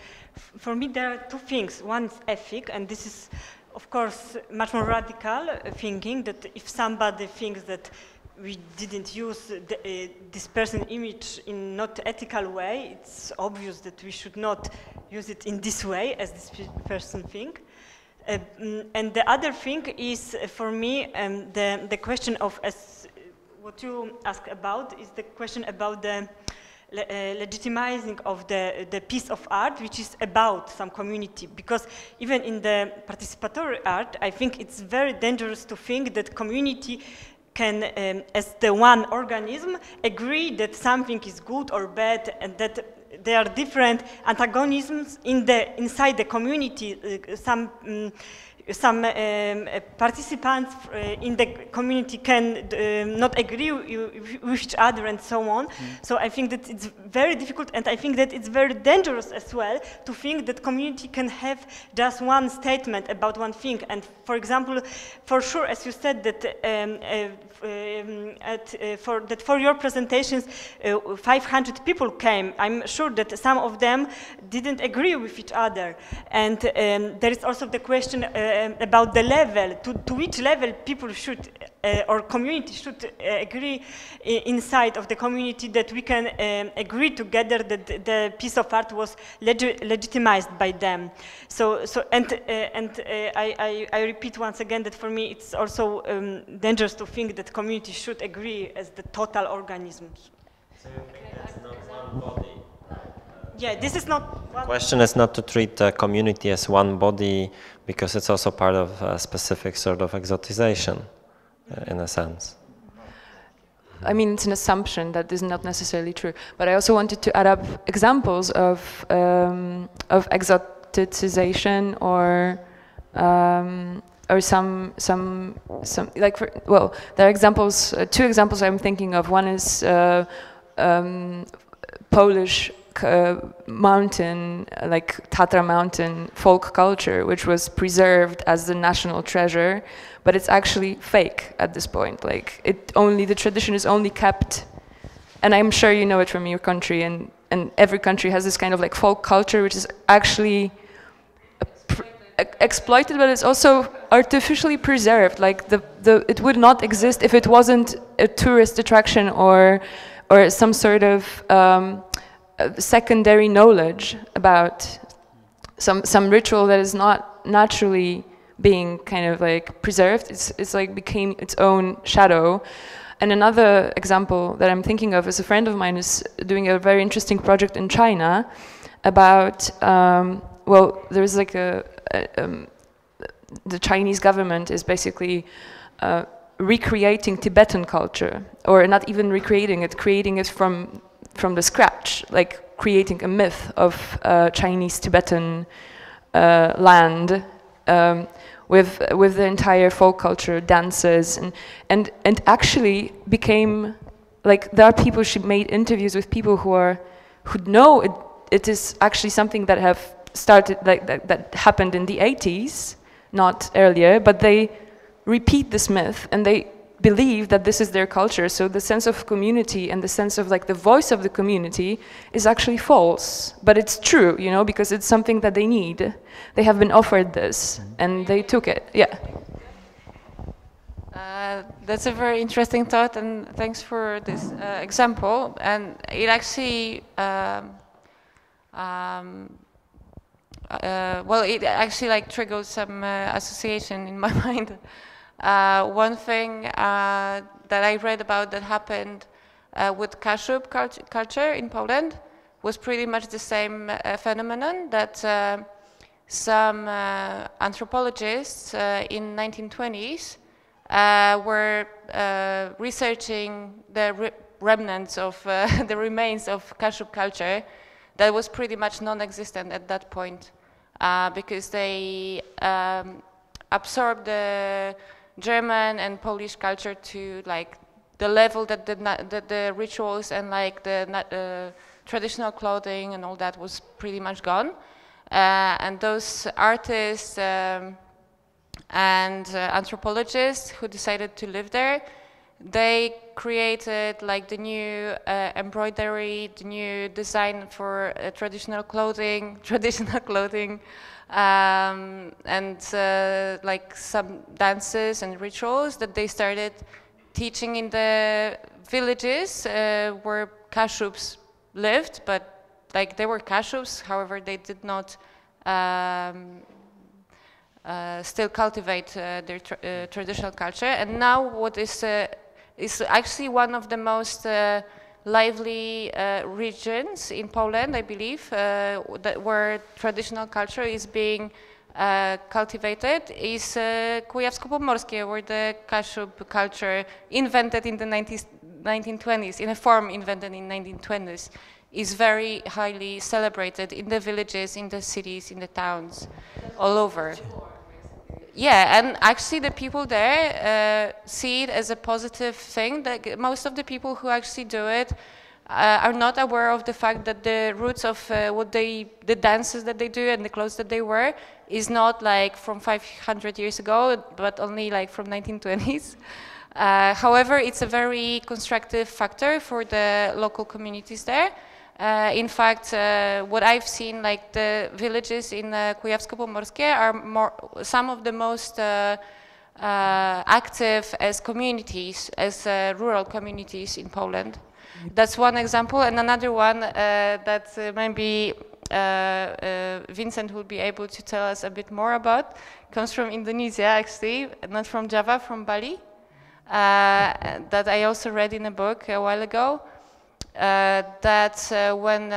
for me there are two things. One is ethic, and this is of course much more radical thinking, that if somebody thinks that we didn't use this person image in not ethical way, it's obvious that we should not use it in this way as this person think. And the other thing is, for me, the question of, as what you asked about, is the question about the legitimizing of the piece of art, which is about some community. Because even in the participatory art, I think it's very dangerous to think that community can, as the one organism, agree that something is good or bad, and that there are different antagonisms inside the community. Some participants in the community can not agree with each other and so on. So I think that it's very difficult, and I think that it's very dangerous as well to think that community can have just one statement about one thing. And for example, for sure, as you said, that for your presentations, 500 people came. I'm sure that some of them didn't agree with each other. And there is also the question about the level, to which level people should, or community should agree inside of the community, that we can agree together that the piece of art was legitimized by them. I repeat once again that for me it's also dangerous to think that community should agree as the total organisms. So you think there's not one body? Yeah, this is not one. The question is not to treat the community as one body, because it's also part of a specific sort of exoticization, in a sense. I mean, it's an assumption that is not necessarily true. But I also wanted to add up examples of exoticization or some like, well, there are examples. Two examples I'm thinking of. One is Polish mountain, like Tatra mountain folk culture, which was preserved as the national treasure, but it's actually fake at this point. Like, the tradition is only kept, and I'm sure you know it from your country, and every country has this kind of like folk culture, which is actually exploited, but it's also artificially preserved. Like it would not exist if it wasn't a tourist attraction or some sort of secondary knowledge about some ritual that is not naturally being kind of like preserved. It's like became its own shadow. And another example that I'm thinking of is a friend of mine is doing a very interesting project in China about, well, there's like the Chinese government is basically recreating Tibetan culture, or not even recreating it, creating it from the scratch, like creating a myth of Chinese Tibetan land, with the entire folk culture, dances, and actually became like, there are people, she made interviews with people who know it is actually something that have started, like that happened in the 80s, not earlier, but they repeat this myth and they believe that this is their culture. So the sense of community and the sense of like the voice of the community is actually false, but it's true, you know, because it's something that they need. They have been offered this and they took it. Yeah. That's a very interesting thought, and thanks for this example. And it actually, well, it actually like triggered some association in my mind. One thing that I read about that happened with Kaszub culture in Poland was pretty much the same phenomenon, that some anthropologists in 1920s were researching the remnants of the remains of Kaszub culture that was pretty much non-existent at that point, because they absorbed the German and Polish culture to like the level that the rituals and like the traditional clothing and all that was pretty much gone, and those artists and anthropologists who decided to live there, they created like the new embroidery, the new design for traditional clothing, and like some dances and rituals that they started teaching in the villages where Kaszubs lived, but like they were Kaszubs, however they did not still cultivate their traditional culture. And now what is actually one of the most lively regions in Poland, I believe, where traditional culture is being cultivated, is Kujawsko-Pomorskie, where the Kaszub culture invented in the 1920s, in a form invented in 1920s, is very highly celebrated in the villages, in the cities, in the towns, all over. Yeah, and actually the people there see it as a positive thing. That most of the people who actually do it are not aware of the fact that the roots of the dances that they do and the clothes that they wear is not like from 500 years ago, but only like from 1920s. However, it's a very constructive factor for the local communities there. In fact, what I've seen, like the villages in Kujawsko-Pomorskie are some of the most active as communities, as rural communities in Poland. That's one example, and another one that maybe Vincent will be able to tell us a bit more about comes from Indonesia, actually, not from Java, from Bali, that I also read in a book a while ago. That when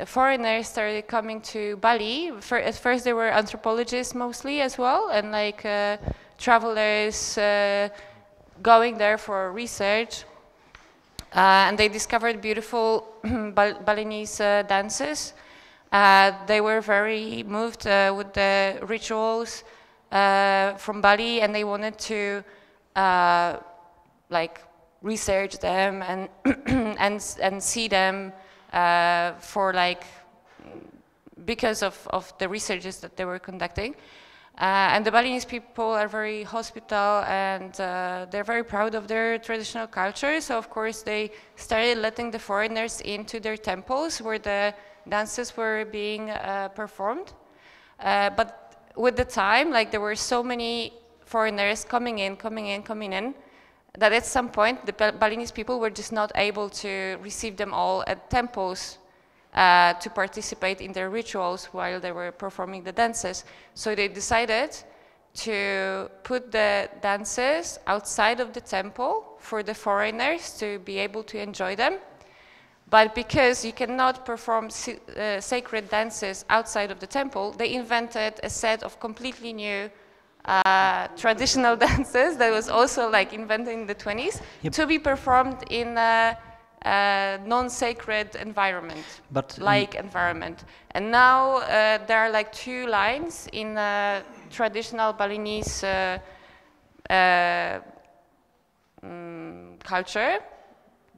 foreigners started coming to Bali, at first they were anthropologists mostly as well, and like travelers going there for research, and they discovered beautiful Balinese dances. They were very moved with the rituals from Bali, and they wanted to like research them and and see them for like because of the researches that they were conducting. And the Balinese people are very hospitable, and they're very proud of their traditional culture. So of course they started letting the foreigners into their temples where the dances were being performed. But with the time, like there were so many foreigners coming in, that at some point the Balinese people were just not able to receive them all at temples to participate in their rituals while they were performing the dances. So they decided to put the dances outside of the temple for the foreigners to be able to enjoy them. But because you cannot perform sacred dances outside of the temple, they invented a set of completely new traditional dances that was also like invented in the 20s to be performed in a non-sacred environment, environment. And now there are like two lines in traditional Balinese culture.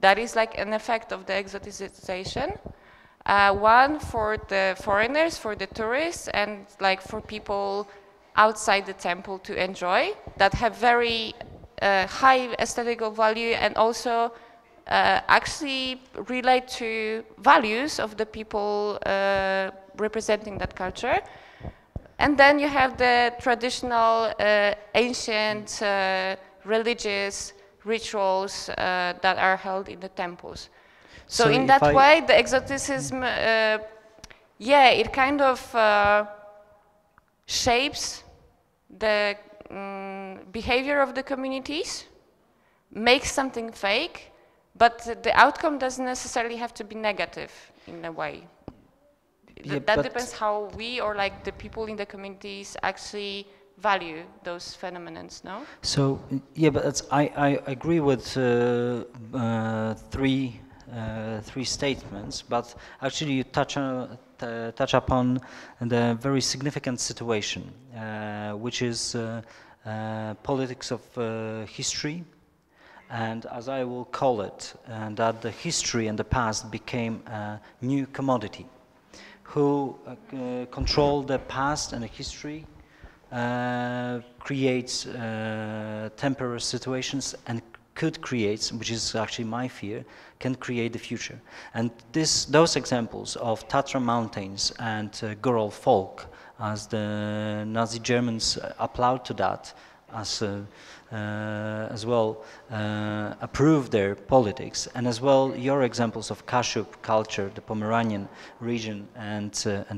That is like an effect of the exoticization. One for the foreigners, for the tourists, and like for people outside the temple to enjoy, that have very high aesthetical value, and also actually relate to values of the people representing that culture. And then you have the traditional ancient religious rituals that are held in the temples. So in that way, the exoticism, yeah, it kind of shapes the behavior of the communities, makes something fake, but the outcome doesn't necessarily have to be negative in a way. Yeah, that depends how we, or like the people in the communities, actually value those phenomena, no? So, yeah, but I agree with three statements, but actually you touch upon the very significant situation, which is politics of history, and as I will call it, that the history and the past became a new commodity. Who control the past and the history creates temporary situations, and could create, which is actually my fear, can create the future. And those examples of Tatra Mountains and Goral folk, as the Nazi Germans applaud to that, as well approve their politics, and as well your examples of Kashub culture, the Pomeranian region, and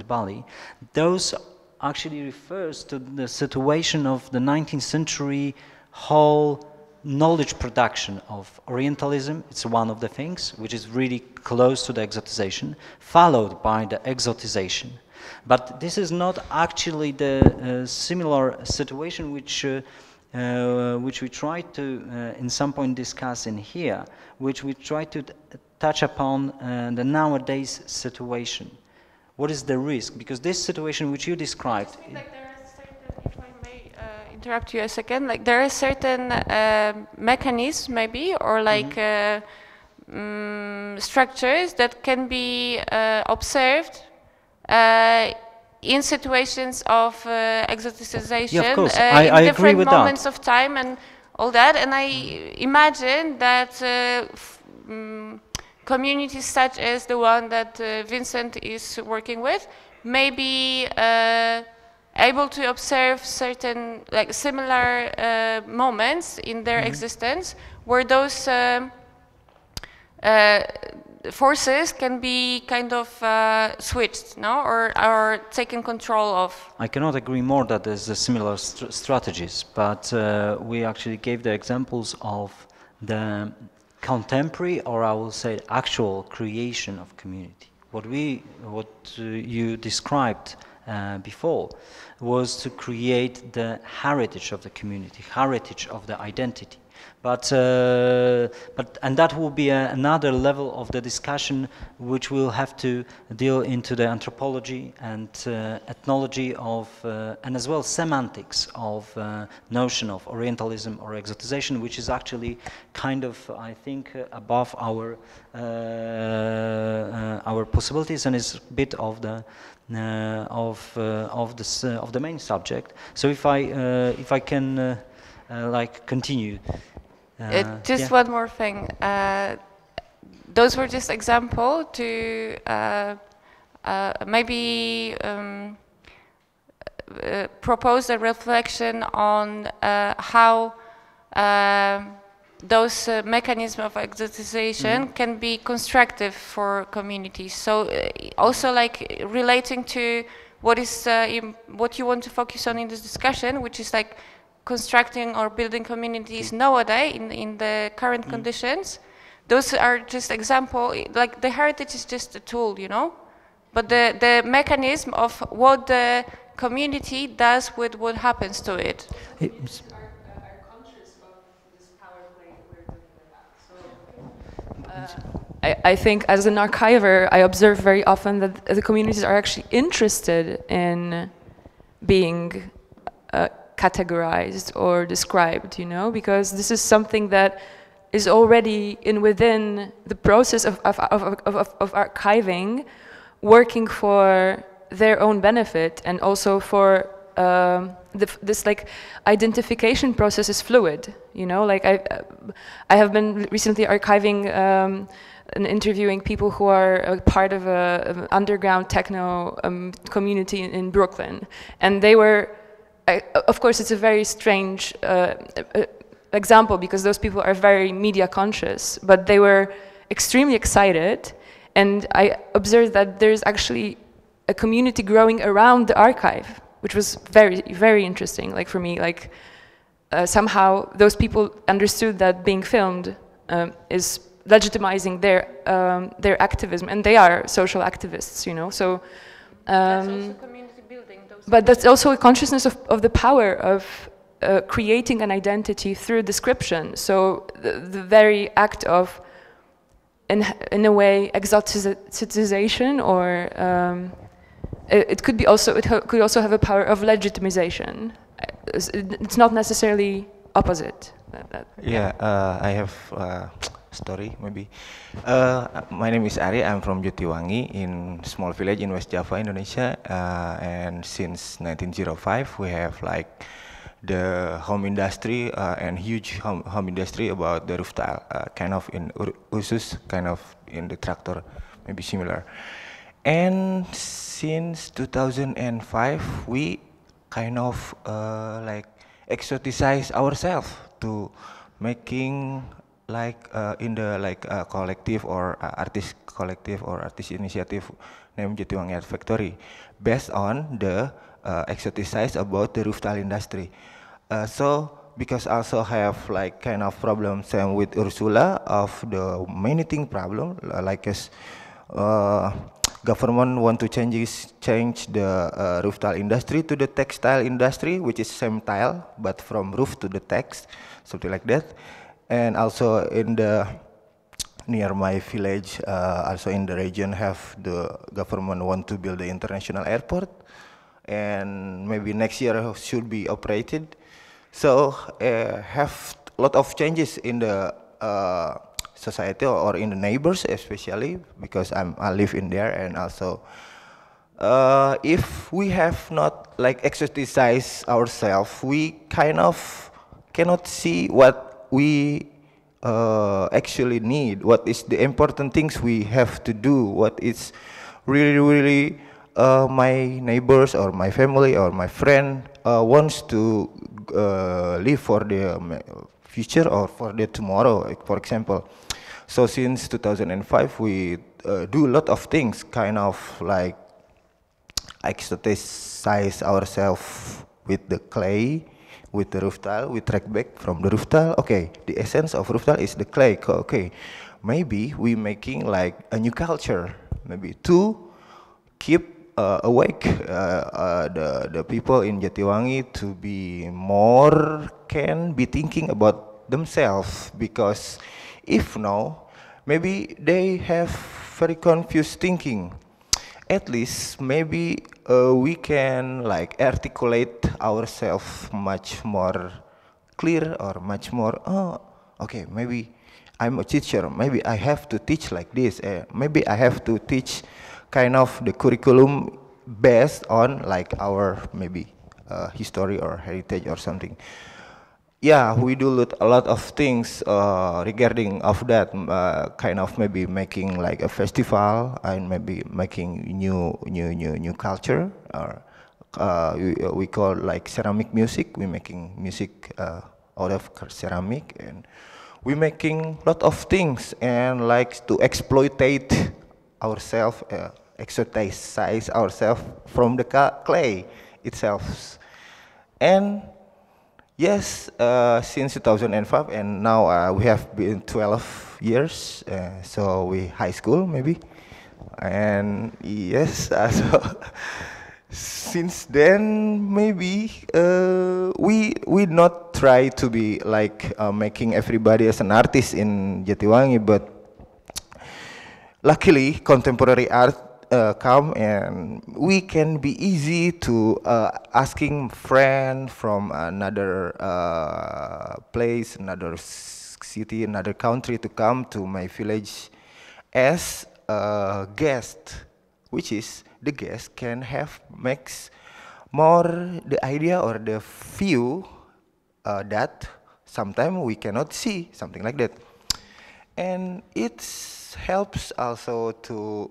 Bali, those actually refers to the situation of the 19th century whole knowledge production of Orientalism. It's one of the things which is really close to the exotization, followed by the exotization. But this is not actually the similar situation which we try to, in some point, discuss in here, which we try to touch upon the nowadays situation. What is the risk? Because this situation which you described... Like there are certain, if I may interrupt you a second, like there are certain mechanisms maybe, or like structures that can be observed in situations of exoticization, yeah, of course. in I agree with moments that. of time and all that, and I imagine that communities such as the one that Vincent is working with may be able to observe certain, like, similar moments in their existence where those forces can be kind of switched, no, or taken control of. I cannot agree more that there's similar strategies, but we actually gave the examples of the contemporary, or I will say actual creation of community. What you described before was to create the heritage of the community, heritage of the identity. But and that will be another level of the discussion, which will have to deal into the anthropology and ethnology of, and as well semantics of notion of Orientalism or exotization, which is actually kind of, I think, above our possibilities, and is a bit of the of the main subject. So if I can like continue. Just one more thing. Those were just example to maybe propose a reflection on how those mechanisms of exotization can be constructive for communities. So also like relating to what is what you want to focus on in this discussion, which is like constructing or building communities nowadays in the current conditions. Those are just example, like the heritage is just a tool, you know, but the mechanism of what the community does with what happens to it. Are conscious of this power play we're talking about. So I think as an archiver, I observe very often that the communities are actually interested in being categorized or described, you know, because this is something that is already within the process of archiving, working for their own benefit, and also for this like identification process is fluid, you know. Like I have been recently archiving and interviewing people who are a part of an underground techno community in Brooklyn, and they were, of course, it's a very strange example because those people are very media conscious, but they were extremely excited, and I observed that there's actually a community growing around the archive, which was very, very interesting. Like for me, like somehow those people understood that being filmed is legitimizing their activism, and they are social activists, you know. So, that's also community building. But that's also a consciousness of the power of creating an identity through description. So the very act of, in a way, exoticization, or it could be also, it could also have a power of legitimization. It's not necessarily opposite. Yeah, I have a story maybe. My name is Ari. I'm from Jatiwangi, in small village in West Java, Indonesia. And since 1905, we have like the home industry and huge home industry about the roof tile, kind of in Usus, kind of in the tractor, maybe similar. And since 2005, we kind of like exoticize ourselves to making like in the like collective or artist collective or artist initiative named Jatiwangi Art Factory, based on the exoticize about the roof tile industry. So because also have like kind of problem same with Ursula of the many thing problem, like as government want to change the roof tile industry to the textile industry, which is same tile but from roof to the text, something like that. And also in the near my village, also in the region, have the government want to build the international airport, and maybe next year should be operated. So have a lot of changes in the society or in the neighbors, especially because I live in there. And also if we have not like exoticize ourselves, we kind of cannot see what we actually need, what is the important things we have to do, what is really my neighbors or my family or my friend wants to live for the future or for the tomorrow, for example. So since 2005, we do a lot of things, kind of like exoticize ourselves with the clay, with the roof tile. We track back from the roof tile. Okay, the essence of roof tile is the clay. Okay, maybe we making like a new culture, maybe to keep awake the people in Jatiwangi to be more, can be thinking about themselves, because if no, maybe they have very confused thinking. At least maybe we can like articulate ourselves much more clear, or much more, oh, okay, maybe I'm a teacher, maybe I have to teach like this, maybe I have to teach kind of the curriculum based on like our maybe history or heritage or something. Yeah, we do a lot of things regarding of that, kind of maybe making like a festival and maybe making new culture, or we call like ceramic music. We making music out of ceramic, and we making lot of things, and like to exploitate ourselves, exoticize ourselves from the clay itself. And yes, since 2005, and now we have been 12 years, so we high school maybe, and yes, so since then maybe we not try to be like making everybody as an artist in Jatiwangi, but luckily contemporary art come and we can be easy to asking friend from another place, another city, another country to come to my village as a guest, which is the guest can have makes more the idea or the view that sometimes we cannot see, something like that. And it helps also to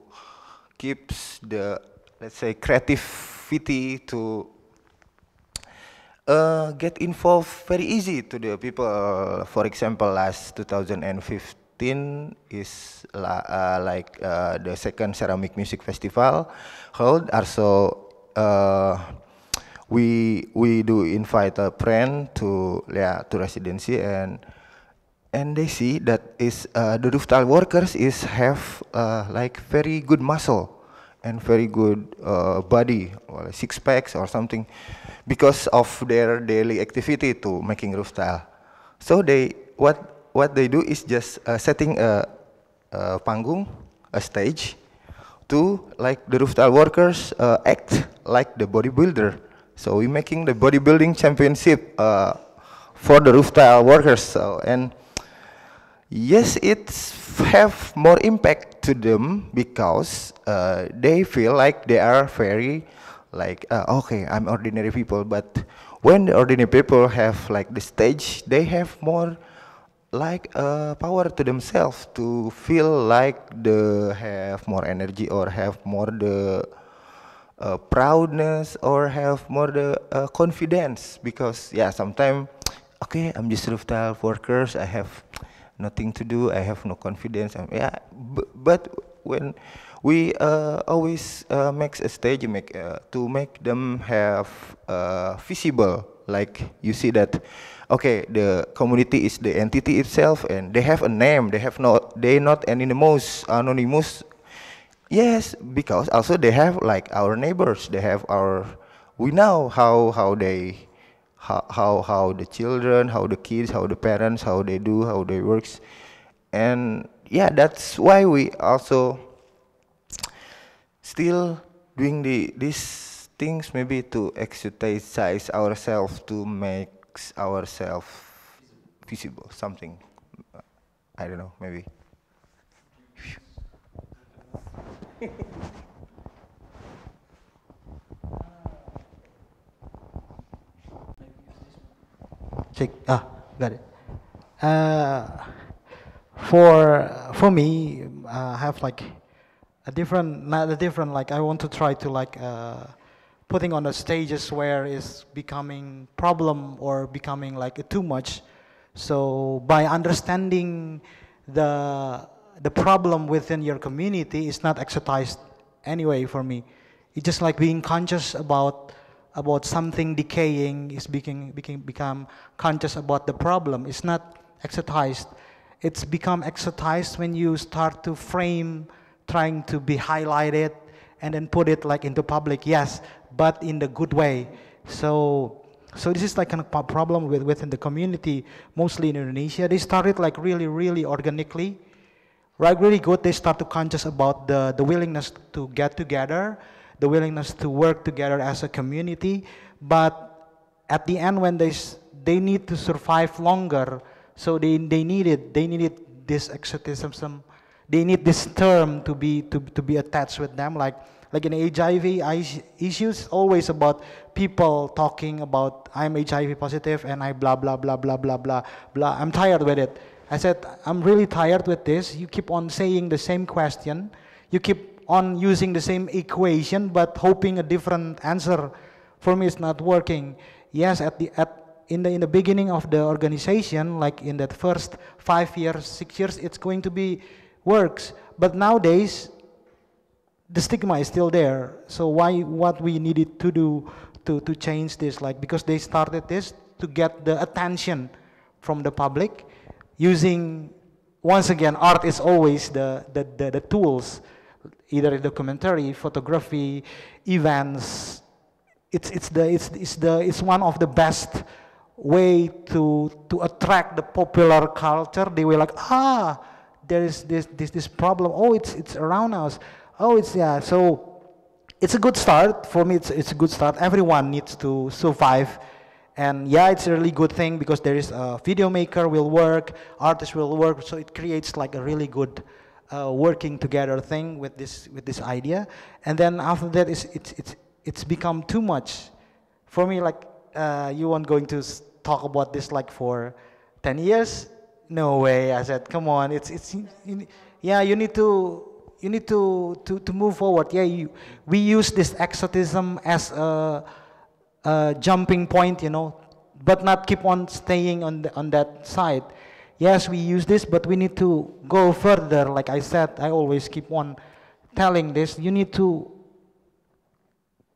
keeps the, let's say, creativity to get involved very easy to the people. For example, last 2015 is like the second ceramic music festival held. Also, we do invite a friend to residency, and they see that is the roof tile workers is have like very good muscle and very good body, or six packs or something, because of their daily activity to making roof tile. So they what they do is just setting a panggung, a stage, to like the roof tile workers act like the bodybuilder. So we making the bodybuilding championship for the roof tile workers. So, and yes, it's have more impact to them because they feel like they are very like okay, I'm ordinary people, but when the ordinary people have like the stage, they have more like power to themselves to feel like they have more energy or have more the proudness or have more the confidence, because yeah, sometimes okay, I'm just roof tile workers, I have nothing to do, I have no confidence. Yeah, but when we always make a stage, to make them have visible, like you see that, okay, the community is the entity itself, and they have a name. They not anonymous. Yes, because also they have like our neighbors. They have our. We know how they. How the children, how the kids, how the parents, how they do, how they works, and yeah, that's why we also still doing these things, maybe to exoticize ourselves, to make ourselves visible, something. I don't know, maybe. Check. Got it. For me, I have like not a different, like I want to try to like putting on the stages where it's becoming problem or becoming like too much. So by understanding the problem within your community is not exercised anyway for me. It's just like being conscious about something decaying, is become conscious about the problem. It's not exercised. It's become exercised when you start to frame, trying to be highlighted, and then put it like into public. Yes, but in the good way. So this is like a problem within the community, mostly in Indonesia. They started like really organically, right? Really good. They start to conscious about the willingness to get together, the willingness to work together as a community. But at the end, when they need to survive longer, so they needed this exoticism. They need this term to be attached with them, like in HIV issues, always about people talking about I'm HIV positive and I blah blah blah blah blah blah blah. I'm tired with it. I said I'm really tired with this. You keep on saying the same question. You keep on using the same equation, but hoping a different answer. For me, it's not working. Yes, in the beginning of the organization, like in that first 5 years, 6 years, it's going to be works. But nowadays, the stigma is still there. So what we needed to do to change this, like because they started this to get the attention from the public, using, once again, art is always the tools, either documentary, photography, events. It's one of the best way to attract the popular culture. They were like, there is this problem. Oh, it's around us. Oh, it's, yeah, so it's a good start. For me, it's a good start. Everyone needs to survive. And yeah, it's a really good thing because there is a video maker will work, artist will work, so it creates like a really good working together thing with this idea. And then after that, it's become too much. For me, like, you weren't going to talk about this like for 10 years? No way. I said, come on, yeah, you need to move forward. Yeah, we use this exotism as a jumping point, you know, but not keep on staying on that side. Yes, we use this, but we need to go further. Like I said, I always keep on telling this. You need to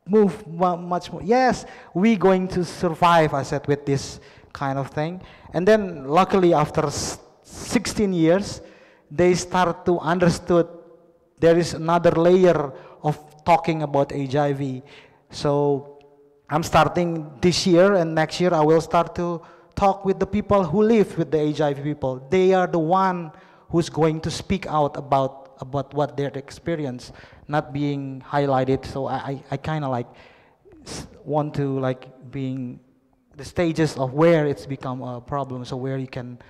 move much more. Yes, we're going to survive, I said, with this kind of thing. And then luckily after 16 years, they start to understood there is another layer of talking about HIV. So I'm starting this year, and next year I will start to talk with the people who live with the HIV people. They are the one who's going to speak out about what their experience, not being highlighted. So I kind of like want to like being the stages of where it's become a problem, so where you can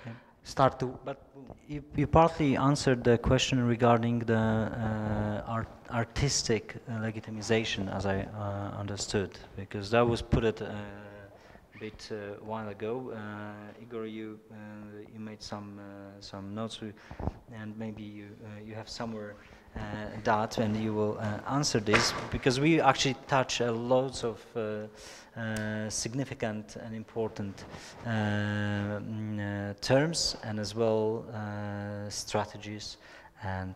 start to. But you partly answered the question regarding the artistic legitimization, as I understood, because that was put it a bit while ago. Igor, you made some notes, and maybe you have somewhere that, and you will answer this, because we actually touch loads of significant and important terms, and as well strategies and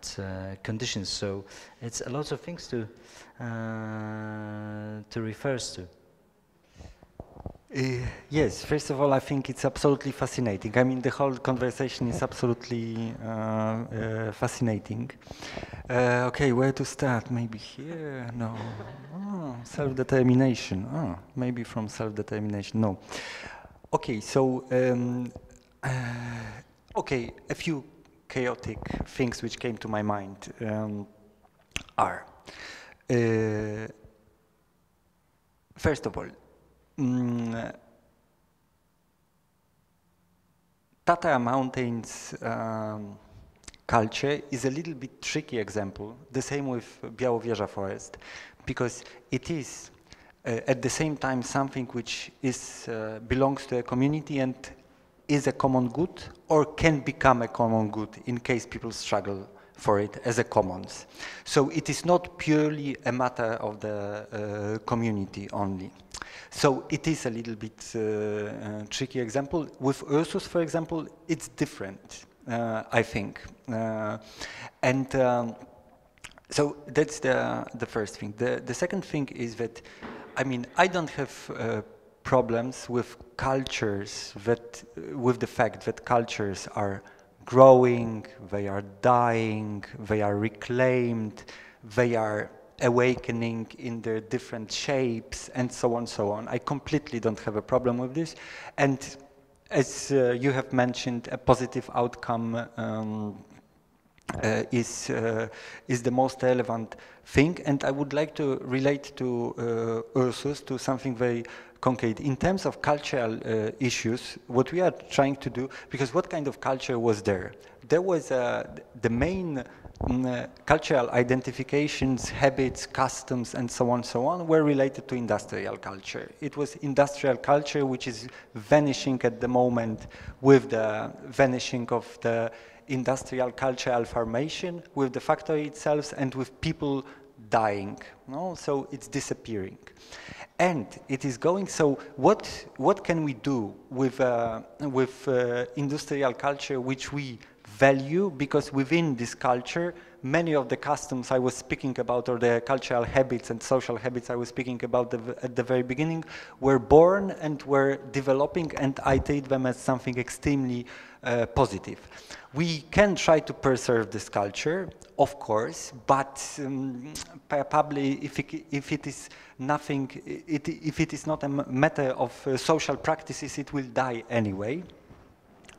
conditions. So it's a lot of things to refer to. Yes, first of all, I think it's absolutely fascinating. I mean, the whole conversation is absolutely fascinating. Okay, where to start? Maybe here? No. Oh, self-determination. Oh, maybe from self-determination. No. Okay, so, okay, a few chaotic things which came to my mind are, first of all, Tatra Mountains culture is a little bit tricky example, the same with Białowieża forest, because it is at the same time something which is belongs to a community and is a common good, or can become a common good in case people struggle for it as a commons. So it is not purely a matter of the community only. So it is a little bit tricky example. With Ursus, for example, it's different, I think. So that's the first thing. The second thing is that, I mean, I don't have problems with cultures with the fact that cultures are growing, they are dying, they are reclaimed, they are awakening in their different shapes, and so on, so on. I completely don't have a problem with this. And as you have mentioned, a positive outcome is the most relevant thing. And I would like to relate to Ursus, to something very concrete. In terms of cultural issues, what we are trying to do, because what kind of culture was there? There was the main cultural identifications, habits, customs, and so on, were related to industrial culture. It was industrial culture which is vanishing at the moment with the vanishing of the industrial cultural formation, with the factory itself, and with people dying. No? So it's disappearing. And it is going, so what can we do with industrial culture which we value, because within this culture, many of the customs I was speaking about, or the cultural habits and social habits I was speaking about at the very beginning, were born and were developing, and I take them as something extremely positive. We can try to preserve this culture, of course, but probably if it is nothing, if it is not a matter of social practices, it will die anyway.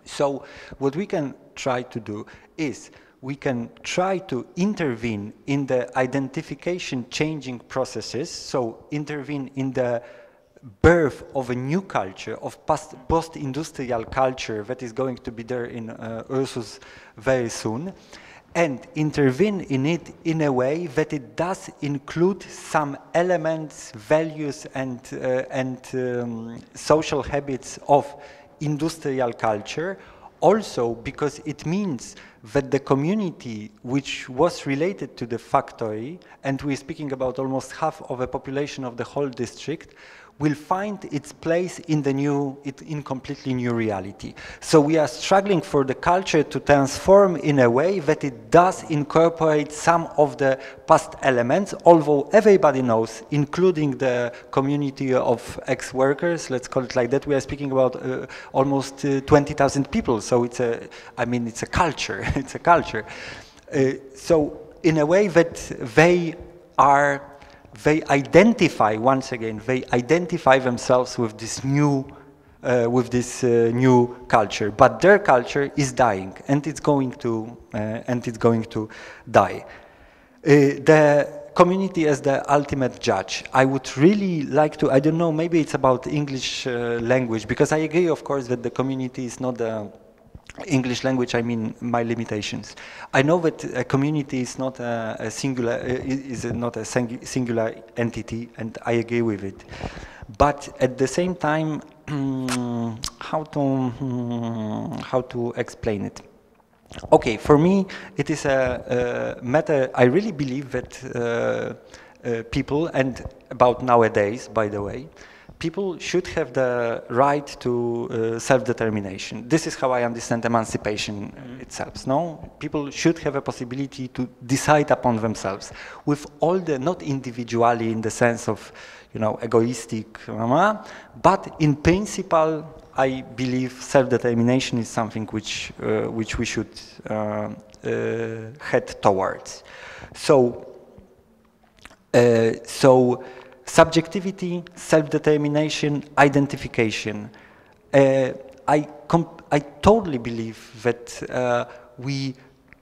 So what we can try to do is, we can try to intervene in the identification changing processes, so intervene in the birth of a new culture, of post-industrial culture that is going to be there in Ursus very soon, and intervene in it in a way that it does include some elements, values, and social habits of industrial culture, also because it means that the community which was related to the factory, and we're speaking about almost half of the population of the whole district, will find its place in the new, in completely new reality. So we are struggling for the culture to transform in a way that it does incorporate some of the past elements, although everybody knows, including the community of ex-workers, let's call it like that, we are speaking about almost 20,000 people, so it's a, I mean, it's a culture, it's a culture. So in a way that they identify, once again, they identify themselves with this new new culture, but their culture is dying, and it's going to die. The community as the ultimate judge. I would really like to, I don't know, maybe it's about English language, because I agree, of course, that the community is not the English language, I mean my limitations. I know that a community is not a singular, is not a singular entity, and I agree with it. But at the same time, how to explain it? Okay, for me, it is a matter. I really believe that people, and about nowadays, by the way, people should have the right to self-determination. This is how I understand emancipation itself. No, people should have a possibility to decide upon themselves, with all the, not individually in the sense of, you know, egoistic, but in principle, I believe self-determination is something which we should head towards. So, subjectivity, self-determination, identification. I totally believe that we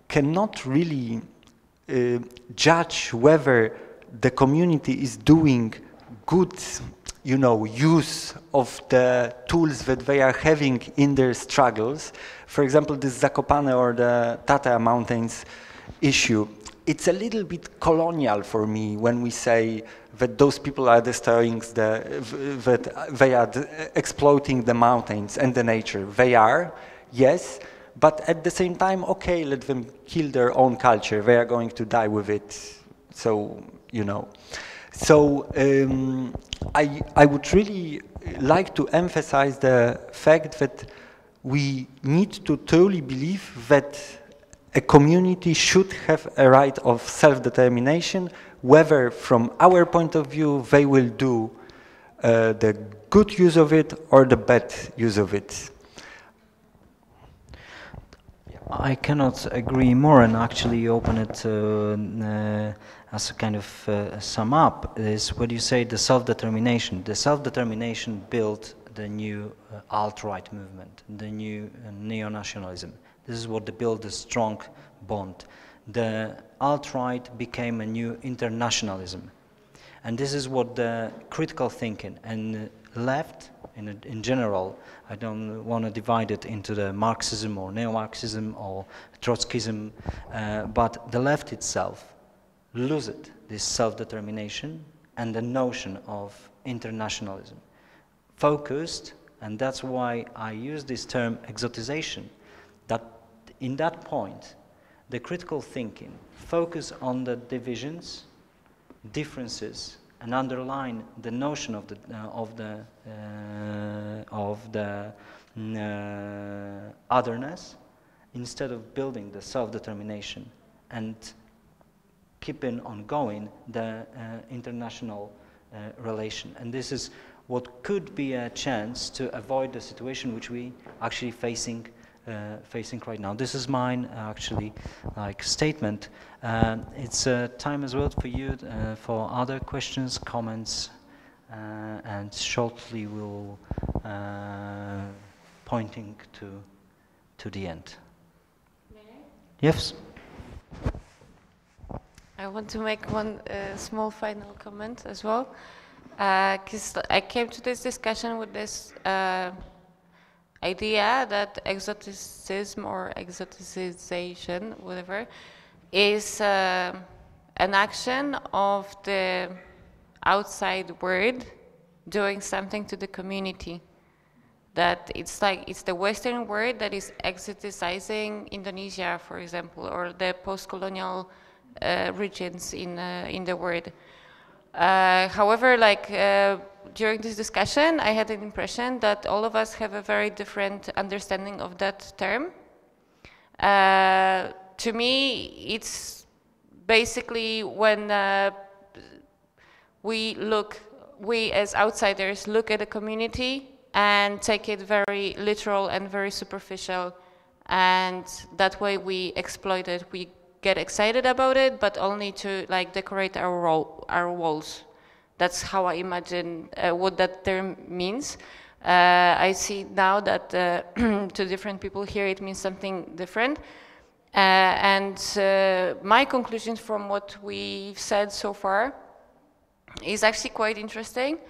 cannot really judge whether the community is doing good, you know, use of the tools that they are having in their struggles. For example, this Zakopane or the Tatra Mountains issue. It's a little bit colonial for me when we say that those people are destroying that they are exploiting the mountains and the nature. They are, yes, but at the same time, okay, let them kill their own culture. They are going to die with it. So, you know. So I would really like to emphasize the fact that we need to truly believe that a community should have a right of self-determination, whether from our point of view they will do the good use of it or the bad use of it. I cannot agree more, and actually open it as a kind of sum up, is what you say, the self-determination. The self-determination built the new alt-right movement, the new neo-nationalism. This is what built a strong bond. The alt-right became a new internationalism. And this is what the critical thinking and left, in general, I don't want to divide it into the Marxism or neo-Marxism or Trotskyism, but the left itself loses this self-determination and the notion of internationalism. Focused, and that's why I use this term exoticization, that in that point, the critical thinking focus on the divisions, differences, and underline the notion of the otherness, instead of building the self-determination and keeping on going the international relation. And this is what could be a chance to avoid the situation which we actually facing right now. This is mine actually like statement. It's time as well for you for other questions, comments, and shortly we'll pointing to the end. Yes. I want to make one small final comment as well, because I came to this discussion with this idea that exoticism or exoticization, whatever, is an action of the outside world doing something to the community. That it's like, it's the Western world that is exoticizing Indonesia, for example, or the post-colonial regions in the world. However, like during this discussion, I had an impression that all of us have a very different understanding of that term. To me, it's basically when we as outsiders look at a community and take it very literal and very superficial, and that way we exploit it. We get excited about it, but only to like decorate our walls. That's how I imagine what that term means. I see now that to different people here it means something different. And my conclusion from what we've said so far is actually quite interesting.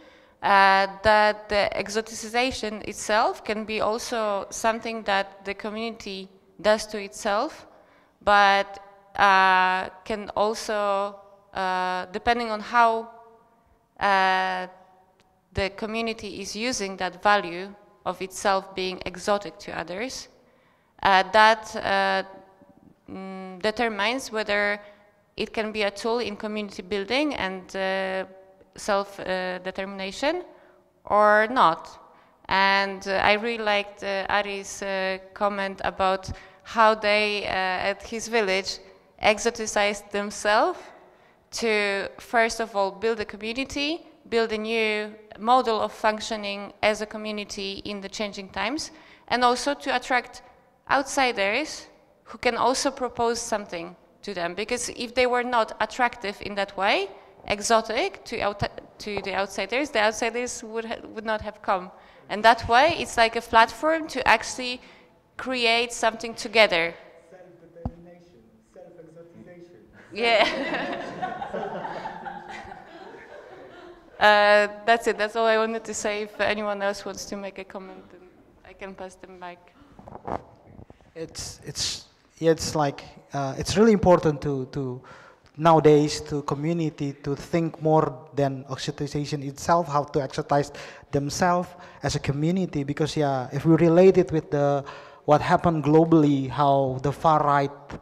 That the exoticization itself can be also something that the community does to itself, but can also, depending on how the community is using that value of itself being exotic to others, that determines whether it can be a tool in community building and self-determination or not. And I really liked Ari's comment about how they, at his village, exoticized themselves to, first of all, build a community, build a new model of functioning as a community in the changing times, and also to attract outsiders who can also propose something to them. Because if they were not attractive in that way, exotic to the outsiders would not have come. And that way, it's like a platform to actually create something together. Self-determination, self-exoticization. Yeah. That's it. That's all I wanted to say. If anyone else wants to make a comment, then I can pass the mic. It's like it's really important to nowadays to community to think more than exoticization itself, how to exotize themselves as a community. Because yeah, if we relate it with what happened globally, how the far right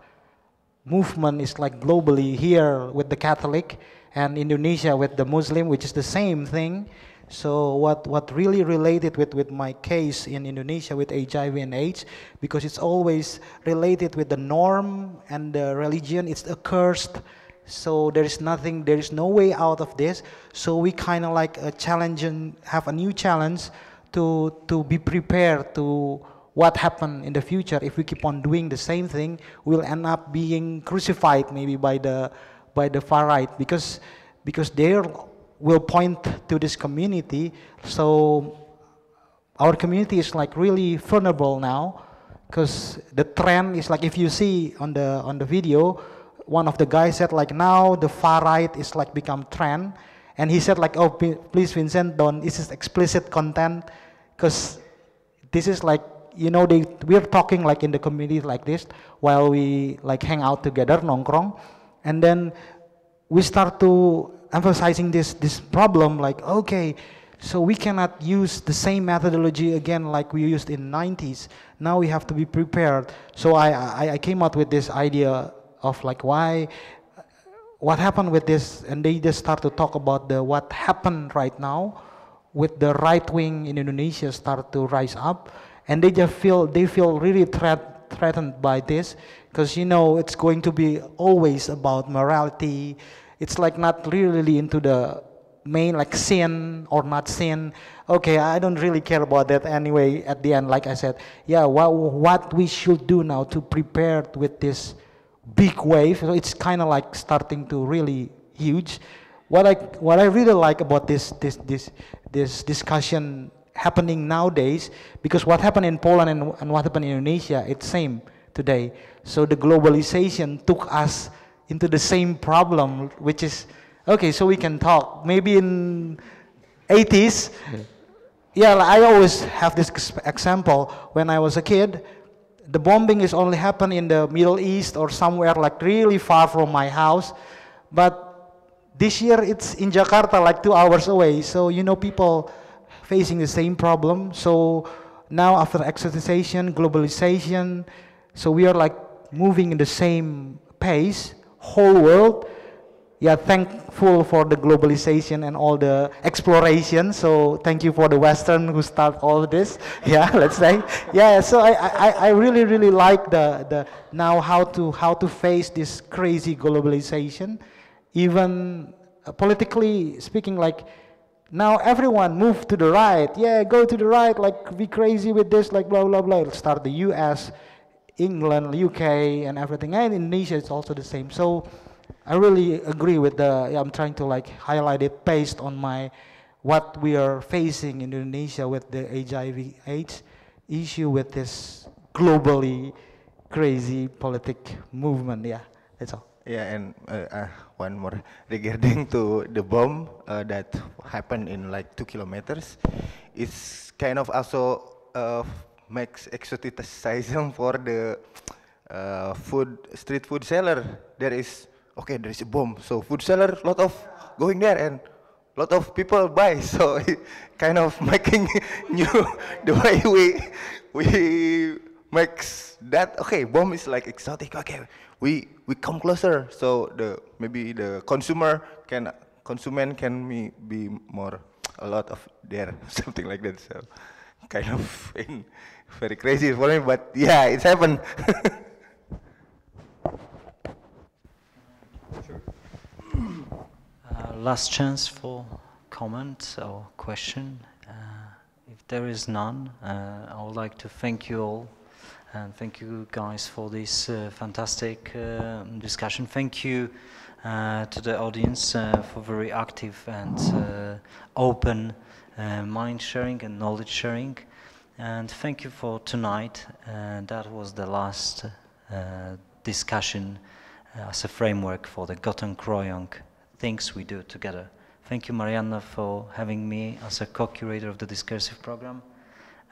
movement is like globally here with the Catholic and Indonesia with the Muslim, which is the same thing. So what really related with my case in Indonesia with HIV and AIDS, because it's always related with the norm and the religion, it's accursed. So there is no way out of this. So we kind of like a challenge and have a new challenge to be prepared to what happened in the future. If we keep on doing the same thing, we'll end up being crucified maybe by the far right, because they will point to this community. So our community is like really vulnerable now, because the trend is like, if you see on the video, one of the guys said like, now the far right is like become trend, and he said like, oh please Vincent, don't, this is explicit content, because this is like, you know, we're talking like in the community like this while we like hang out together, nongkrong, and then we start to emphasizing this problem like, okay, so we cannot use the same methodology again like we used in the 90s. Now we have to be prepared. So I came up with this idea of like, what happened with this, and they just start to talk about what happened right now with the right wing in Indonesia start to rise up, and they feel really threatened by this, because you know it's going to be always about morality. It's like not really into the main like sin or not sin. Okay, I don't really care about that anyway. At the end, like I said, yeah, what we should do now to prepare with this big wave. So it's kind of like starting to really huge. What I really like about this discussion happening nowadays, because what happened in Poland and what happened in Indonesia, it's same today. So the globalization took us into the same problem, which is, okay, so we can talk. Maybe in 80s, yeah, I always have this example. When I was a kid, the bombing is only happen in the Middle East or somewhere like really far from my house. But this year it's in Jakarta, like 2 hours away. So, you know, people facing the same problem. So now after exoticization, globalization, so we are like moving in the same pace, whole world. Yeah, thankful for the globalization and all the exploration. So thank you for the Western who start all of this. Yeah, let's say. Yeah, so I really like the now how to face this crazy globalization, even politically speaking. Like now everyone move to the right. Yeah, go to the right. Like be crazy with this. Like blah blah blah. Start the U.S., England, UK, and everything. And Indonesia it's also the same. So I really agree with the, I'm trying to like highlight it based on what we are facing in Indonesia with the HIV/AIDS issue, with this globally crazy politic movement. Yeah, that's all. Yeah, and one more regarding to the bomb that happened in like 2 kilometers. It's kind of also makes exoticization for the street food seller. There is, okay, there is a bomb, so food seller, lot of going there and lot of people buy. So it kind of making new the way we makes that. Okay, bomb is like exotic. Okay, we come closer. So maybe the consumer can be more a lot of there, something like that. So kind of very crazy for me, but yeah, it's happened. Last chance for comment or question. If there is none, I would like to thank you all and thank you guys for this fantastic discussion. Thank you to the audience for very active and open mind sharing and knowledge sharing. And thank you for tonight. That was the last discussion as a framework for the Gotong Royong things we do together. Thank you, Marianna, for having me as a co-curator of the Discursive program,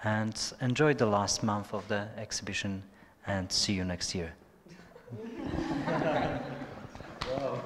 and enjoy the last month of the exhibition, and see you next year. Wow.